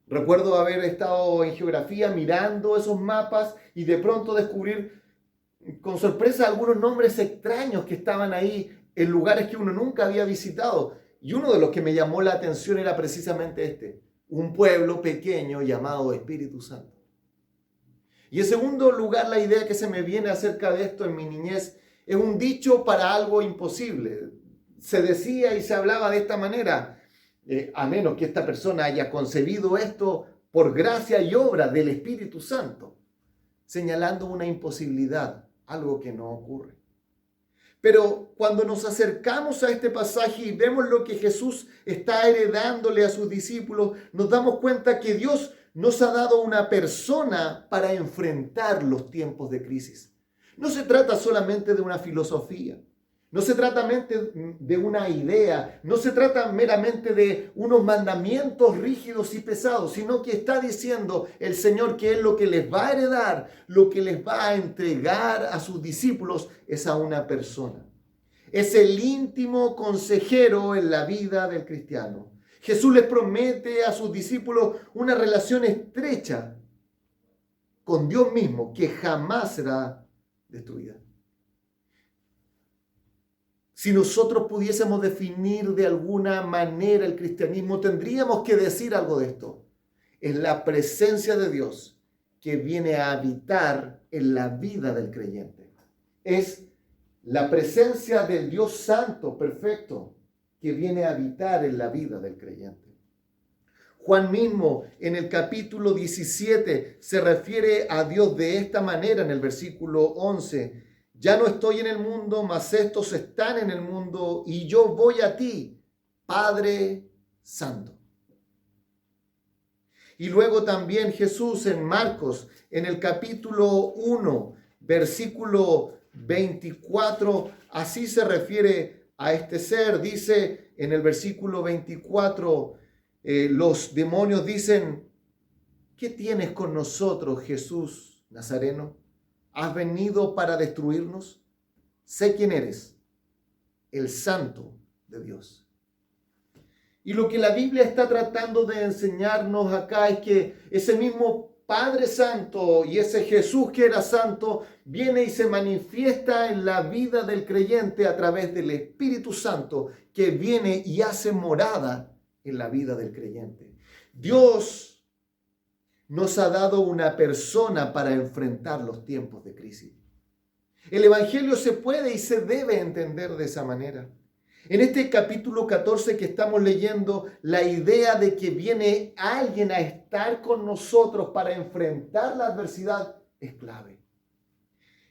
Recuerdo haber estado en geografía mirando esos mapas y de pronto descubrir con sorpresa algunos nombres extraños que estaban ahí en lugares que uno nunca había visitado. Y uno de los que me llamó la atención era precisamente este, un pueblo pequeño llamado Espíritu Santo. Y en segundo lugar, la idea que se me viene acerca de esto en mi niñez es un dicho para algo imposible. Se decía y se hablaba de esta manera, a menos que esta persona haya concebido esto por gracia y obra del Espíritu Santo, señalando una imposibilidad, algo que no ocurre. Pero cuando nos acercamos a este pasaje y vemos lo que Jesús está heredándole a sus discípulos, nos damos cuenta que Dios nos ha dado una persona para enfrentar los tiempos de crisis. No se trata solamente de una filosofía, no se trata de una idea, no se trata meramente de unos mandamientos rígidos y pesados, sino que está diciendo el Señor que Él lo que les va a heredar, lo que les va a entregar a sus discípulos es a una persona. Es el íntimo consejero en la vida del cristiano. Jesús les promete a sus discípulos una relación estrecha con Dios mismo que jamás será destruida. Si nosotros pudiésemos definir de alguna manera el cristianismo, tendríamos que decir algo de esto. Es la presencia de Dios que viene a habitar en la vida del creyente. Es la presencia del Dios Santo, perfecto, que viene a habitar en la vida del creyente. Juan mismo en el capítulo 17 se refiere a Dios de esta manera en el versículo 11. Ya no estoy en el mundo, mas estos están en el mundo y yo voy a ti, Padre Santo. Y luego también Jesús en Marcos, en el capítulo 1, versículo 24, así se refiere a este ser. Dice en el versículo 24, los demonios dicen, ¿qué tienes con nosotros, Jesús Nazareno? ¿Has venido para destruirnos? Sé quién eres, el Santo de Dios. Y lo que la Biblia está tratando de enseñarnos acá es que ese mismo Padre Santo y ese Jesús que era santo viene y se manifiesta en la vida del creyente a través del Espíritu Santo que viene y hace morada en la vida del creyente. Dios nos ha dado una persona para enfrentar los tiempos de crisis. El Evangelio se puede y se debe entender de esa manera. En este capítulo 14 que estamos leyendo, la idea de que viene alguien a estar con nosotros para enfrentar la adversidad es clave.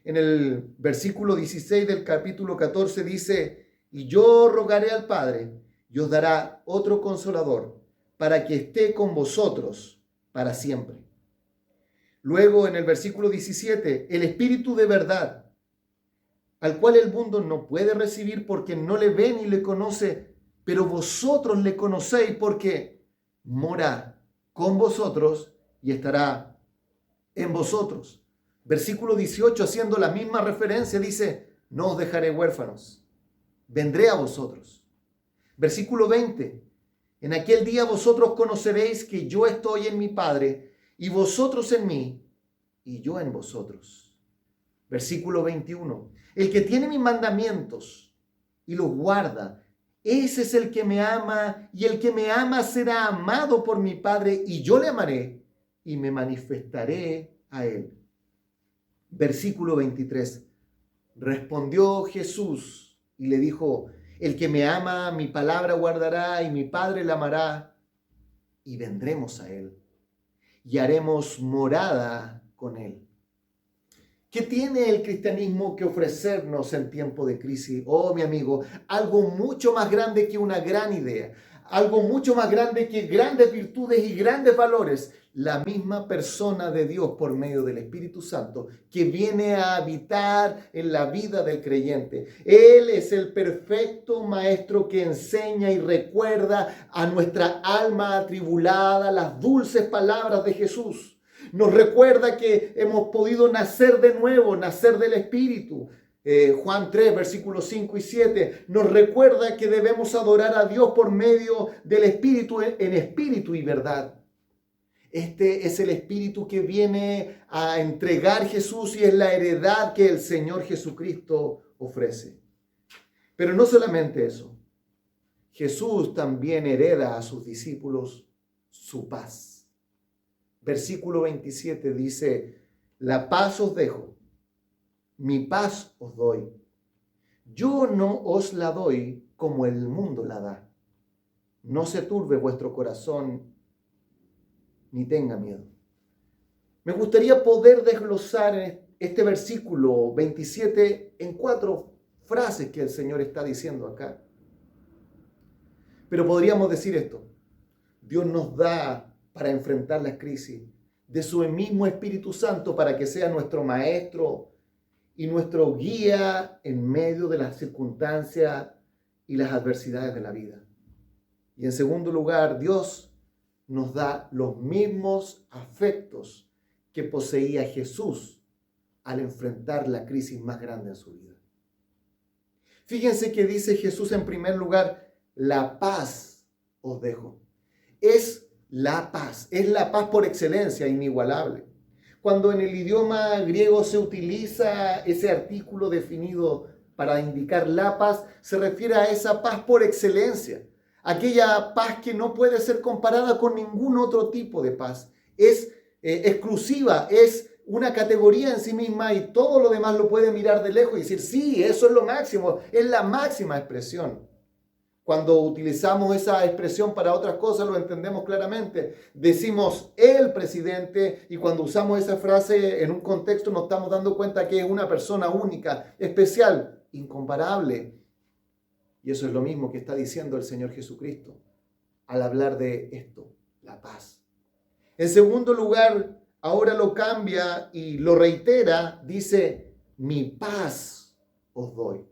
En el versículo 16 del capítulo 14 dice, y yo rogaré al Padre y os dará otro consolador para que esté con vosotros para siempre. Luego en el versículo 17, el Espíritu de verdad, al cual el mundo no puede recibir porque no le ve ni le conoce, pero vosotros le conocéis porque mora con vosotros y estará en vosotros. Versículo 18, haciendo la misma referencia, dice, no os dejaré huérfanos, vendré a vosotros. Versículo 20, en aquel día vosotros conoceréis que yo estoy en mi Padre y vosotros en mí y yo en vosotros. Versículo 21, el que tiene mis mandamientos y los guarda, ese es el que me ama y el que me ama será amado por mi Padre y yo le amaré y me manifestaré a él. Versículo 23, respondió Jesús y le dijo, el que me ama, mi palabra guardará y mi Padre la amará y vendremos a él y haremos morada con él. ¿Qué tiene el cristianismo que ofrecernos en tiempo de crisis? Oh, mi amigo, algo mucho más grande que una gran idea, algo mucho más grande que grandes virtudes y grandes valores. La misma persona de Dios por medio del Espíritu Santo que viene a habitar en la vida del creyente. Él es el perfecto maestro que enseña y recuerda a nuestra alma atribulada las dulces palabras de Jesús. Nos recuerda que hemos podido nacer de nuevo, nacer del Espíritu. Juan 3, versículos 5 y 7, nos recuerda que debemos adorar a Dios por medio del Espíritu, en espíritu y verdad. Este es el Espíritu que viene a entregar Jesús y es la heredad que el Señor Jesucristo ofrece. Pero no solamente eso. Jesús también hereda a sus discípulos su paz. Versículo 27 dice, la paz os dejo, mi paz os doy. Yo no os la doy como el mundo la da. No se turbe vuestro corazón ni tenga miedo. Me gustaría poder desglosar este versículo 27 en 4 frases que el Señor está diciendo acá. Pero podríamos decir esto: Dios nos da para enfrentar las crisis de su mismo Espíritu Santo para que sea nuestro maestro y nuestro guía en medio de las circunstancias y las adversidades de la vida. Y en segundo lugar, Dios nos da los mismos afectos que poseía Jesús al enfrentar la crisis más grande en su vida. Fíjense que dice Jesús en primer lugar, la paz os dejo. Es la paz por excelencia, inigualable. Cuando en el idioma griego se utiliza ese artículo definido para indicar la paz, se refiere a esa paz por excelencia. Aquella paz que no puede ser comparada con ningún otro tipo de paz. Es exclusiva, es una categoría en sí misma y todo lo demás lo puede mirar de lejos y decir, sí, eso es lo máximo, es la máxima expresión. Cuando utilizamos esa expresión para otras cosas lo entendemos claramente. Decimos el presidente y cuando usamos esa frase en un contexto nos estamos dando cuenta que es una persona única, especial, incomparable. Y eso es lo mismo que está diciendo el Señor Jesucristo al hablar de esto, la paz. En segundo lugar, ahora lo cambia y lo reitera, dice, mi paz os doy.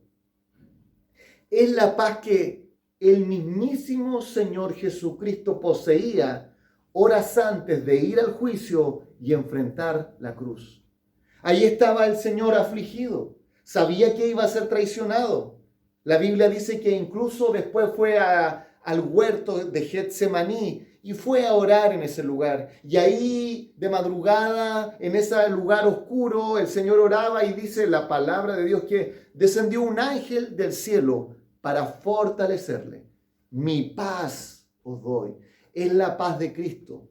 Es la paz que el mismísimo Señor Jesucristo poseía horas antes de ir al juicio y enfrentar la cruz. Ahí estaba el Señor afligido, sabía que iba a ser traicionado. La Biblia dice que incluso después fue al huerto de Getsemaní y fue a orar en ese lugar. Y ahí de madrugada, en ese lugar oscuro, el Señor oraba y dice la palabra de Dios que descendió un ángel del cielo para fortalecerle. Mi paz os doy. Es la paz de Cristo.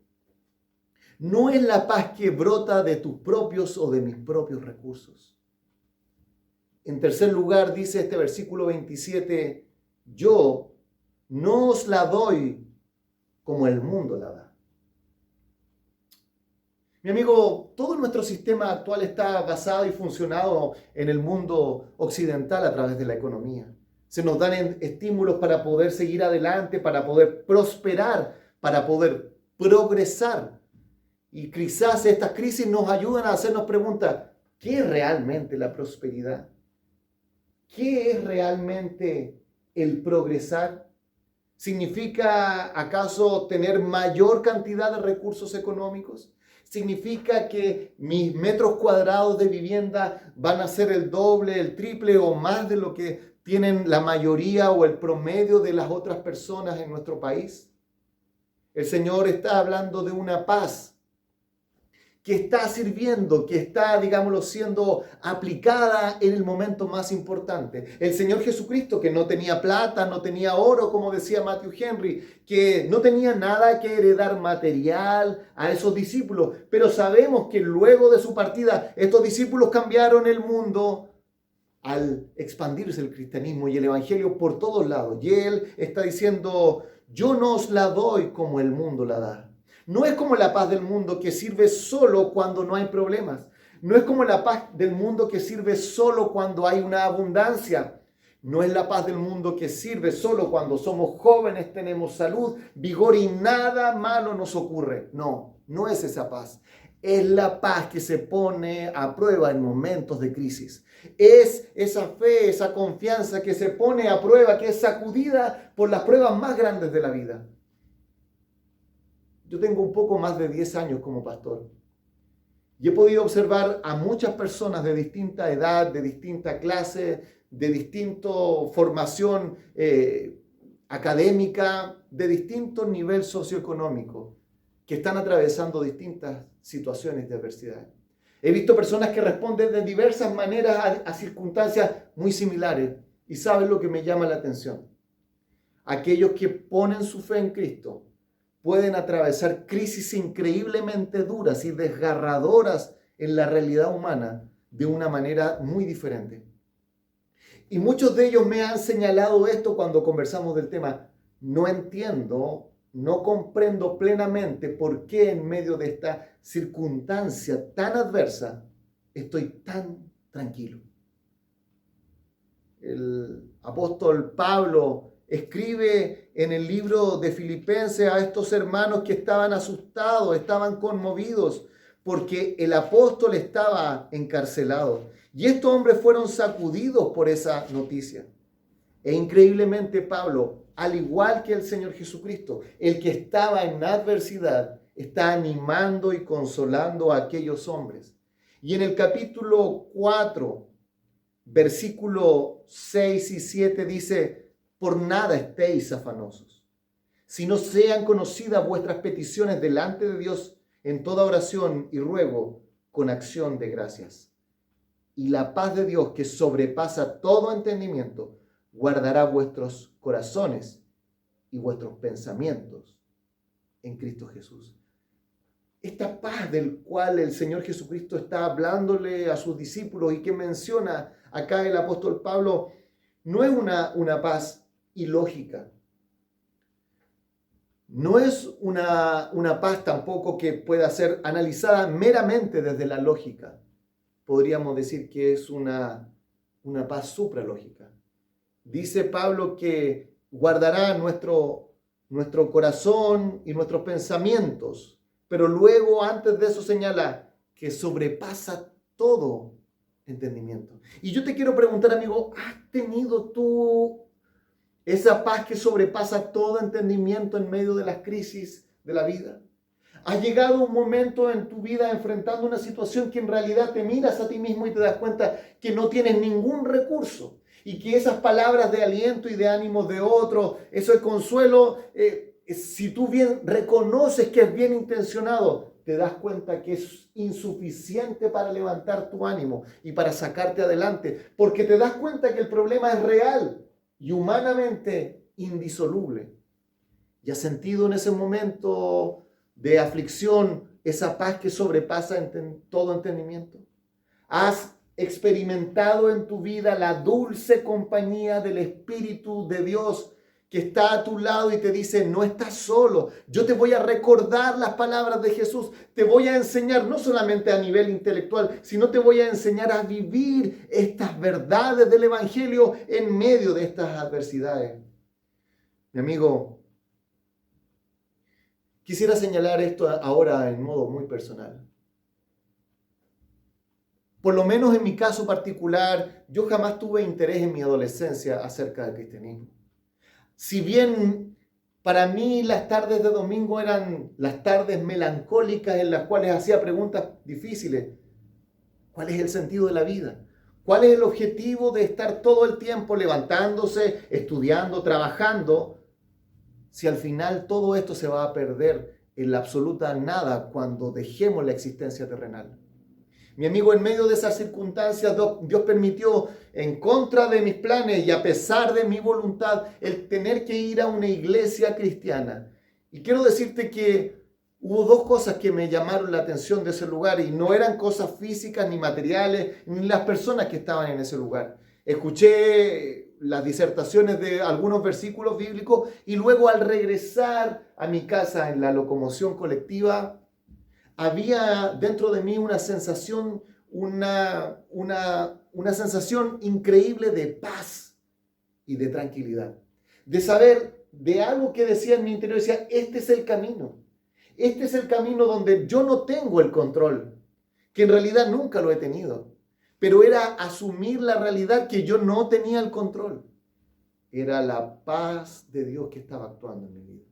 No es la paz que brota de tus propios o de mis propios recursos. En tercer lugar, dice este versículo 27, yo no os la doy como el mundo la da. Mi amigo, todo nuestro sistema actual está basado y funcionado en el mundo occidental a través de la economía. Se nos dan estímulos para poder seguir adelante, para poder prosperar, para poder progresar. Y quizás estas crisis nos ayudan a hacernos preguntas, ¿qué es realmente la prosperidad? ¿Qué es realmente el progresar? ¿Significa acaso tener mayor cantidad de recursos económicos? ¿Significa que mis metros cuadrados de vivienda van a ser el doble, el triple o más de lo que tienen la mayoría o el promedio de las otras personas en nuestro país? El Señor está hablando de una paz que está sirviendo, que está, digámoslo, siendo aplicada en el momento más importante. El Señor Jesucristo, que no tenía plata, no tenía oro, como decía Matthew Henry, que no tenía nada que heredar material a esos discípulos, pero sabemos que luego de su partida, estos discípulos cambiaron el mundo al expandirse el cristianismo y el evangelio por todos lados. Y Él está diciendo, yo no os la doy como el mundo la da. No es como la paz del mundo que sirve solo cuando no hay problemas. No es como la paz del mundo que sirve solo cuando hay una abundancia. No es la paz del mundo que sirve solo cuando somos jóvenes, tenemos salud, vigor y nada malo nos ocurre. No, no es esa paz. Es la paz que se pone a prueba en momentos de crisis. Es esa fe, esa confianza que se pone a prueba, que es sacudida por las pruebas más grandes de la vida. Yo tengo un poco más de 10 años como pastor y he podido observar a muchas personas de distinta edad, de distinta clase, de distinta formación académica, de distinto nivel socioeconómico, que están atravesando distintas situaciones de adversidad. He visto personas que responden de diversas maneras a circunstancias muy similares. ¿Y saben lo que me llama la atención? Aquellos que ponen su fe en Cristo pueden atravesar crisis increíblemente duras y desgarradoras en la realidad humana de una manera muy diferente. Y muchos de ellos me han señalado esto cuando conversamos del tema. No entiendo, no comprendo plenamente por qué en medio de esta circunstancia tan adversa estoy tan tranquilo. El apóstol Pablo escribe en el libro de Filipenses a estos hermanos que estaban asustados, estaban conmovidos, porque el apóstol estaba encarcelado. Y estos hombres fueron sacudidos por esa noticia. E increíblemente Pablo, al igual que el Señor Jesucristo, el que estaba en adversidad, está animando y consolando a aquellos hombres. Y en el capítulo 4, versículo 6 y 7 dice: por nada estéis afanosos, sino sean conocidas vuestras peticiones delante de Dios en toda oración y ruego con acción de gracias. Y la paz de Dios, que sobrepasa todo entendimiento, guardará vuestros corazones y vuestros pensamientos en Cristo Jesús. Esta paz del cual el Señor Jesucristo está hablándole a sus discípulos y que menciona acá el apóstol Pablo, no es una paz ilógica. No es una paz tampoco que pueda ser analizada meramente desde la lógica. Podríamos decir que es una paz supralógica. Dice Pablo que guardará nuestro corazón y nuestros pensamientos, pero luego antes de eso señala que sobrepasa todo entendimiento. Y yo te quiero preguntar, amigo, ¿has tenido tú esa paz que sobrepasa todo entendimiento en medio de las crisis de la vida? ¿Has llegado un momento en tu vida enfrentando una situación que en realidad te miras a ti mismo y te das cuenta que no tienes ningún recurso? Y que esas palabras de aliento y de ánimo de otro, eso de consuelo, si tú bien reconoces que es bien intencionado, te das cuenta que es insuficiente para levantar tu ánimo y para sacarte adelante, porque te das cuenta que el problema es real y humanamente indisoluble. ¿Y has sentido en ese momento de aflicción esa paz que sobrepasa todo entendimiento? ¿Has experimentado en tu vida la dulce compañía del Espíritu de Dios que está a tu lado y te dice: no estás solo, yo te voy a recordar las palabras de Jesús, te voy a enseñar no solamente a nivel intelectual, sino te voy a enseñar a vivir estas verdades del Evangelio en medio de estas adversidades? Mi amigo, quisiera señalar esto ahora en modo muy personal. Por lo menos en mi caso particular, yo jamás tuve interés en mi adolescencia acerca del cristianismo. Si bien para mí las tardes de domingo eran las tardes melancólicas en las cuales hacía preguntas difíciles. ¿Cuál es el sentido de la vida? ¿Cuál es el objetivo de estar todo el tiempo levantándose, estudiando, trabajando, si al final todo esto se va a perder en la absoluta nada cuando dejemos la existencia terrenal? Mi amigo, en medio de esas circunstancias, Dios permitió, en contra de mis planes y a pesar de mi voluntad, el tener que ir a una iglesia cristiana. Y quiero decirte que hubo dos cosas que me llamaron la atención de ese lugar, y no eran cosas físicas ni materiales, ni las personas que estaban en ese lugar. Escuché las disertaciones de algunos versículos bíblicos y luego, al regresar a mi casa en la locomoción colectiva, había dentro de mí una sensación, una sensación increíble de paz y de tranquilidad. De saber de algo que decía en mi interior, decía, este es el camino. Este es el camino donde yo no tengo el control, que en realidad nunca lo he tenido. Pero era asumir la realidad que yo no tenía el control. Era la paz de Dios que estaba actuando en mi vida.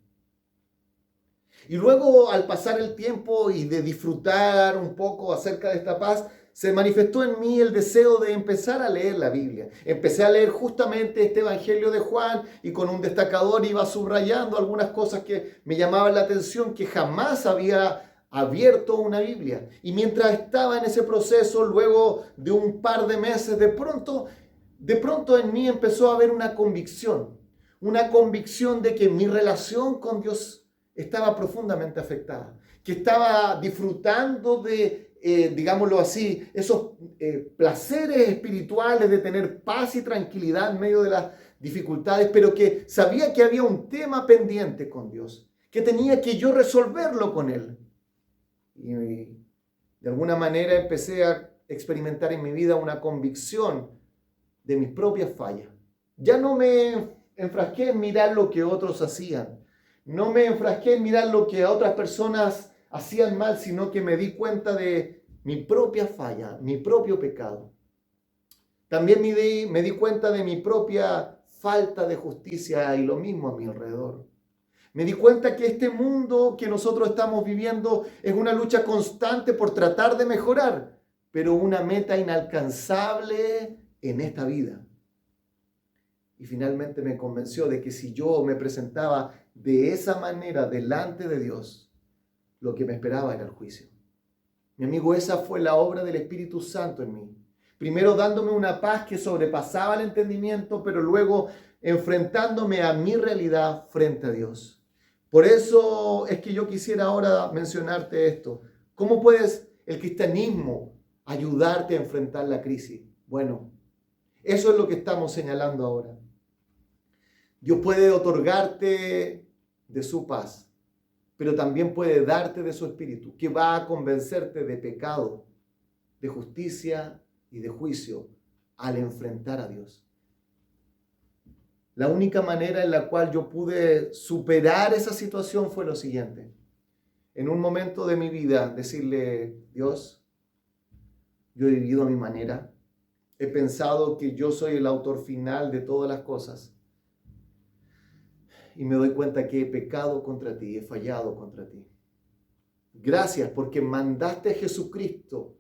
Y luego, al pasar el tiempo y de disfrutar un poco acerca de esta paz, se manifestó en mí el deseo de empezar a leer la Biblia. Empecé a leer justamente este Evangelio de Juan y con un destacador iba subrayando algunas cosas que me llamaban la atención, que jamás había abierto una Biblia. Y mientras estaba en ese proceso, luego de un par de meses, de pronto en mí empezó a haber una convicción de que mi relación con Dios estaba profundamente afectada, que estaba disfrutando de, digámoslo así, esos placeres espirituales de tener paz y tranquilidad en medio de las dificultades, pero que sabía que había un tema pendiente con Dios, que tenía que yo resolverlo con Él. Y de alguna manera empecé a experimentar en mi vida una convicción de mis propias fallas. Ya no me enfrasqué en mirar lo que otros hacían. No me enfrasqué en mirar lo que otras personas hacían mal, sino que me di cuenta de mi propia falla, mi propio pecado. También me di cuenta de mi propia falta de justicia y lo mismo a mi alrededor. Me di cuenta que este mundo que nosotros estamos viviendo es una lucha constante por tratar de mejorar, pero una meta inalcanzable en esta vida. Y finalmente me convenció de que si yo me presentaba de esa manera delante de Dios, lo que me esperaba era el juicio. Mi amigo, esa fue la obra del Espíritu Santo en mí. Primero dándome una paz que sobrepasaba el entendimiento, pero luego enfrentándome a mi realidad frente a Dios. Por eso es que yo quisiera ahora mencionarte esto. ¿Cómo puedes el cristianismo ayudarte a enfrentar la crisis? Bueno, eso es lo que estamos señalando ahora. Dios puede otorgarte de su paz, pero también puede darte de su espíritu, que va a convencerte de pecado, de justicia y de juicio al enfrentar a Dios. La única manera en la cual yo pude superar esa situación fue lo siguiente. En un momento de mi vida, decirle, Dios, yo he vivido a mi manera, he pensado que yo soy el autor final de todas las cosas y me doy cuenta que he pecado contra ti, he fallado contra ti. Gracias porque mandaste a Jesucristo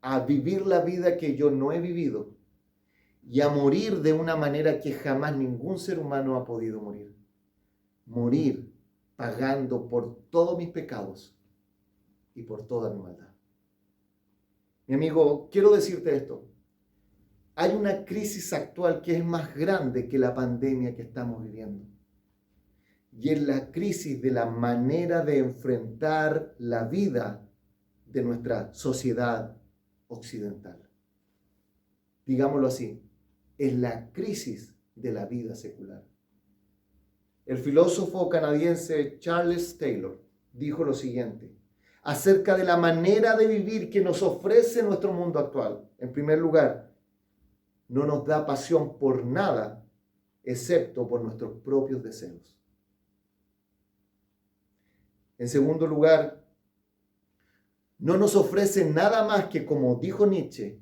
a vivir la vida que yo no he vivido y a morir de una manera que jamás ningún ser humano ha podido morir. Morir pagando por todos mis pecados y por toda mi maldad. Mi amigo, quiero decirte esto. Hay una crisis actual que es más grande que la pandemia que estamos viviendo. Y es la crisis de la manera de enfrentar la vida de nuestra sociedad occidental. Digámoslo así, es la crisis de la vida secular. El filósofo canadiense Charles Taylor dijo lo siguiente acerca de la manera de vivir que nos ofrece nuestro mundo actual. En primer lugar, no nos da pasión por nada excepto por nuestros propios deseos. En segundo lugar, no nos ofrece nada más que, como dijo Nietzsche,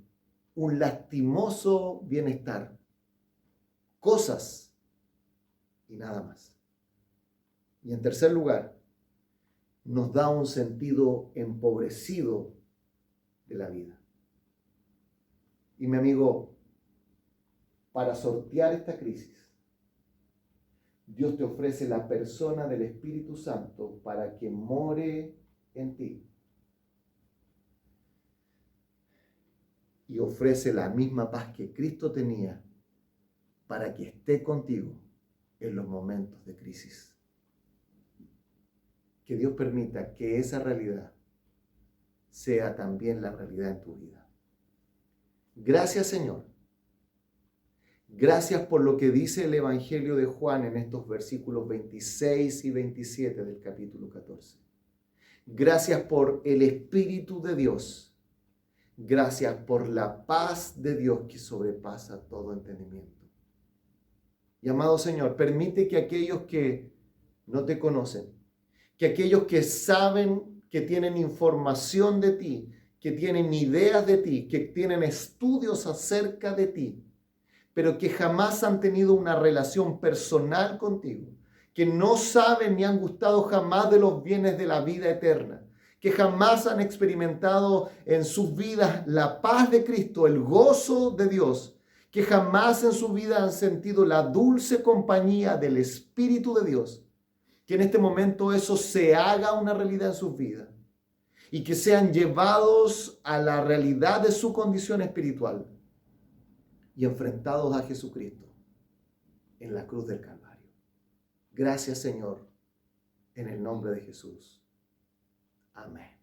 un lastimoso bienestar, cosas y nada más. Y en tercer lugar, nos da un sentido empobrecido de la vida. Y mi amigo, para sortear esta crisis, Dios te ofrece la persona del Espíritu Santo para que more en ti. Y ofrece la misma paz que Cristo tenía para que esté contigo en los momentos de crisis. Que Dios permita que esa realidad sea también la realidad en tu vida. Gracias, Señor. Gracias por lo que dice el Evangelio de Juan en estos versículos 26 y 27 del capítulo 14. Gracias por el Espíritu de Dios. Gracias por la paz de Dios que sobrepasa todo entendimiento. Y amado Señor, permite que aquellos que no te conocen, que aquellos que saben que tienen información de ti, que tienen ideas de ti, que tienen estudios acerca de ti, pero que jamás han tenido una relación personal contigo, que no saben ni han gustado jamás de los bienes de la vida eterna, que jamás han experimentado en sus vidas la paz de Cristo, el gozo de Dios, que jamás en su vida han sentido la dulce compañía del Espíritu de Dios, que en este momento eso se haga una realidad en sus vidas y que sean llevados a la realidad de su condición espiritual y enfrentados a Jesucristo en la cruz del Calvario. Gracias, Señor, en el nombre de Jesús. Amén.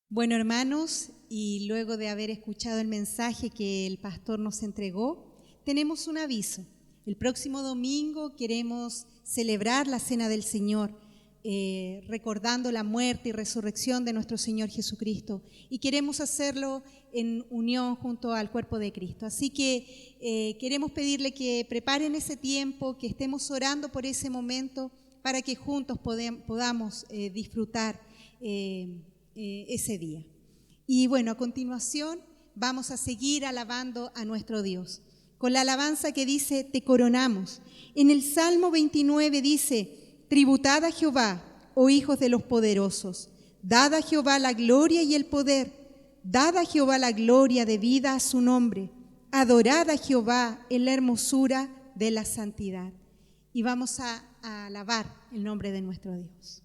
Bueno, hermanos, y luego de haber escuchado el mensaje que el pastor nos entregó, tenemos un aviso. El próximo domingo queremos celebrar la Cena del Señor, recordando la muerte y resurrección de nuestro Señor Jesucristo, y queremos hacerlo en unión junto al cuerpo de Cristo. Así que queremos pedirle que preparen ese tiempo, que estemos orando por ese momento para que juntos podamos disfrutar ese día. Y bueno, a continuación vamos a seguir alabando a nuestro Dios con la alabanza que dice: te coronamos. En el Salmo 29 dice: tributad a Jehová, oh hijos de los poderosos, dad a Jehová la gloria y el poder, dad a Jehová la gloria debida a su nombre, adorad a Jehová en la hermosura de la santidad. Y vamos a alabar el nombre de nuestro Dios.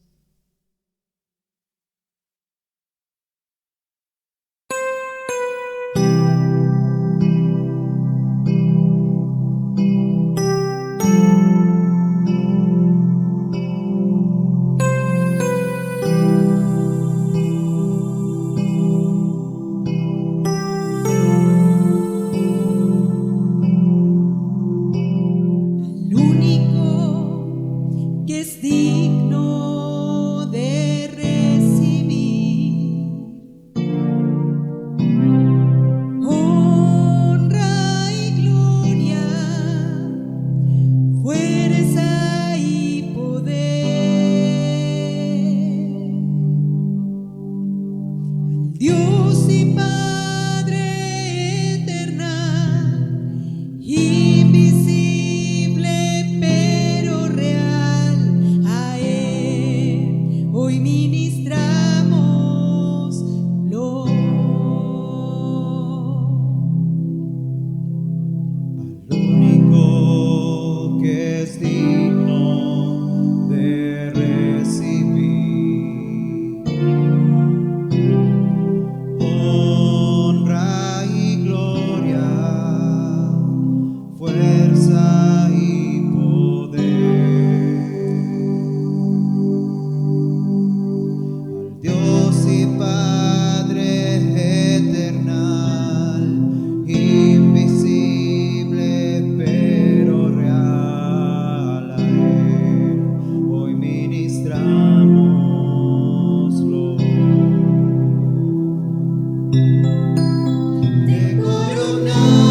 Te coronamos.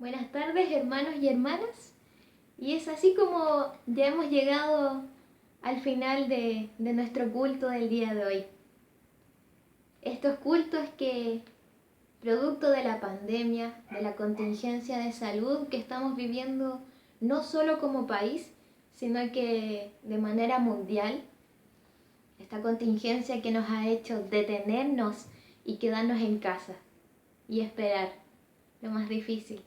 Buenas tardes, hermanos y hermanas. Y es así como ya hemos llegado al final de nuestro culto del día de hoy. Estos cultos que, producto de la pandemia, de la contingencia de salud que estamos viviendo no solo como país, sino que de manera mundial, esta contingencia que nos ha hecho detenernos y quedarnos en casa y esperar, lo más difícil.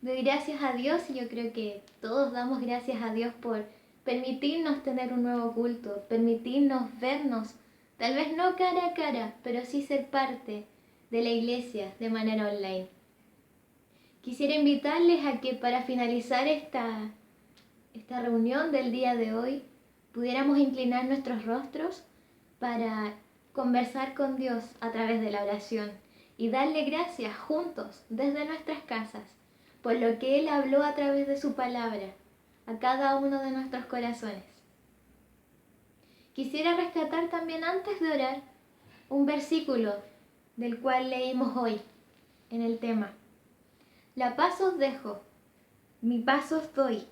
Doy gracias a Dios y yo creo que todos damos gracias a Dios por permitirnos tener un nuevo culto, permitirnos vernos, tal vez no cara a cara, pero sí ser parte de la iglesia de manera online. Quisiera invitarles a que para finalizar esta reunión del día de hoy pudiéramos inclinar nuestros rostros para conversar con Dios a través de la oración y darle gracias juntos desde nuestras casas por lo que Él habló a través de su palabra a cada uno de nuestros corazones. Quisiera rescatar también antes de orar un versículo del cual leímos hoy en el tema. La paz os dejo, mi paz os doy.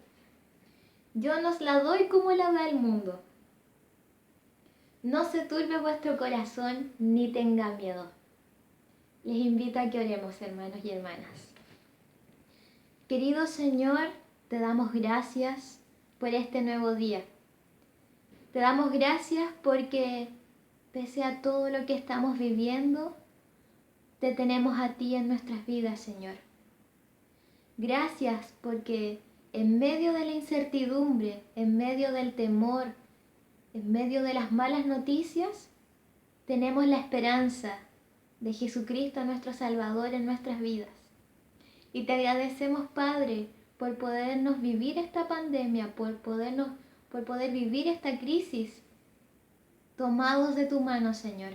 Yo no os la doy como la da el mundo. No se turbe vuestro corazón ni tenga miedo. Les invito a que oremos, hermanos y hermanas. Querido Señor, te damos gracias por este nuevo día. Te damos gracias porque, pese a todo lo que estamos viviendo, te tenemos a ti en nuestras vidas, Señor. Gracias porque en medio de la incertidumbre, en medio del temor, en medio de las malas noticias, tenemos la esperanza de Jesucristo, nuestro Salvador, en nuestras vidas. Y te agradecemos, Padre, por podernos vivir esta pandemia, por poder vivir esta crisis, tomados de tu mano, Señor.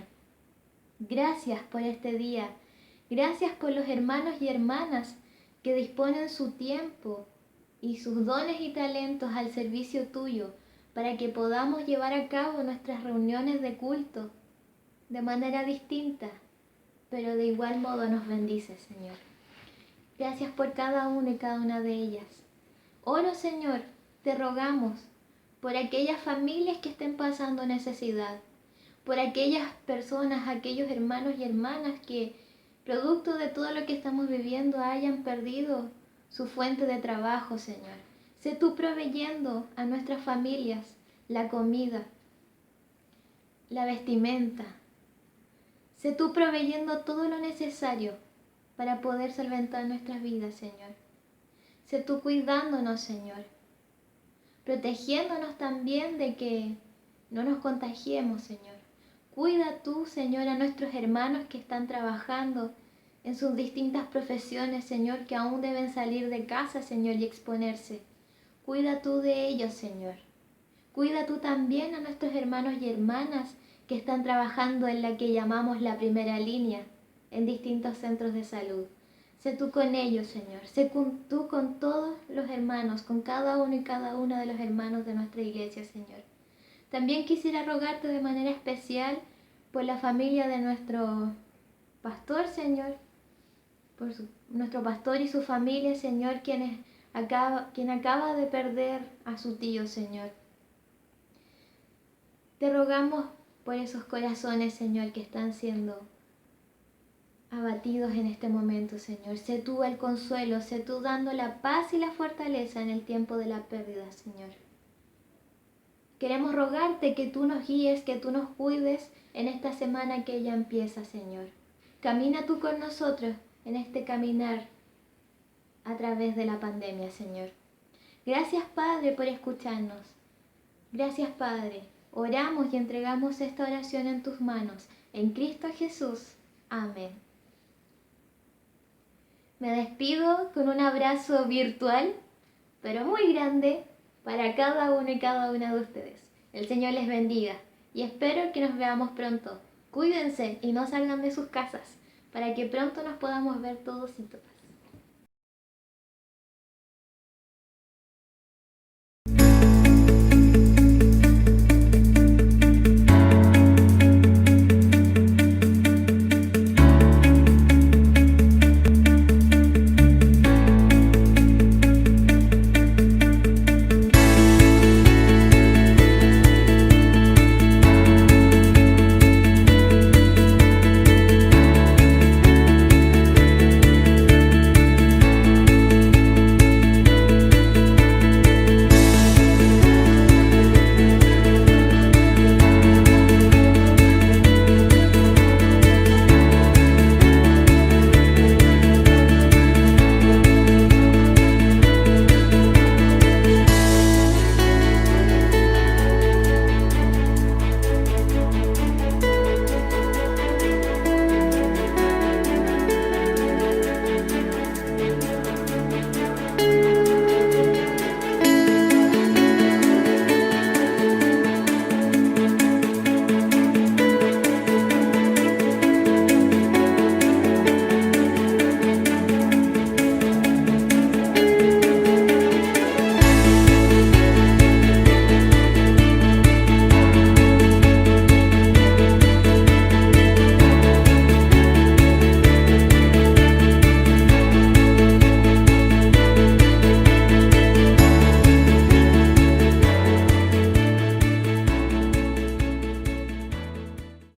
Gracias por este día. Gracias por los hermanos y hermanas que disponen su tiempo y sus dones y talentos al servicio tuyo para que podamos llevar a cabo nuestras reuniones de culto de manera distinta, pero de igual modo nos bendices, Señor. Gracias por cada una y cada una de ellas. Oro, Señor, te rogamos por aquellas familias que estén pasando necesidad, por aquellas personas, aquellos hermanos y hermanas que, producto de todo lo que estamos viviendo, hayan perdido su fuente de trabajo, Señor. Sé tú proveyendo a nuestras familias la comida, la vestimenta. Sé tú proveyendo todo lo necesario para poder solventar nuestras vidas, Señor. Sé tú cuidándonos, Señor, protegiéndonos también de que no nos contagiemos, Señor. Cuida tú, Señor, a nuestros hermanos que están trabajando en sus distintas profesiones, Señor, que aún deben salir de casa, Señor, y exponerse. Cuida tú de ellos, Señor. Cuida tú también a nuestros hermanos y hermanas que están trabajando en la que llamamos la primera línea, en distintos centros de salud. Sé tú con ellos, Señor. Sé tú con todos los hermanos, con cada uno y cada una de los hermanos de nuestra iglesia, Señor. También quisiera rogarte de manera especial por la familia de nuestro pastor, Señor, por nuestro pastor y su familia, Señor, quien acaba de perder a su tío, Señor. Te rogamos por esos corazones, Señor, que están siendo abatidos en este momento, Señor. Sé tú el consuelo, sé tú dando la paz y la fortaleza en el tiempo de la pérdida, Señor. Queremos rogarte que tú nos guíes, que tú nos cuides en esta semana que ya empieza, Señor. Camina tú con nosotros en este caminar a través de la pandemia, Señor. Gracias, Padre, por escucharnos. Gracias, Padre. Oramos y entregamos esta oración en tus manos. En Cristo Jesús. Amén. Me despido con un abrazo virtual, pero muy grande, para cada uno y cada una de ustedes. El Señor les bendiga y espero que nos veamos pronto. Cuídense y no salgan de sus casas para que pronto nos podamos ver todos y todas.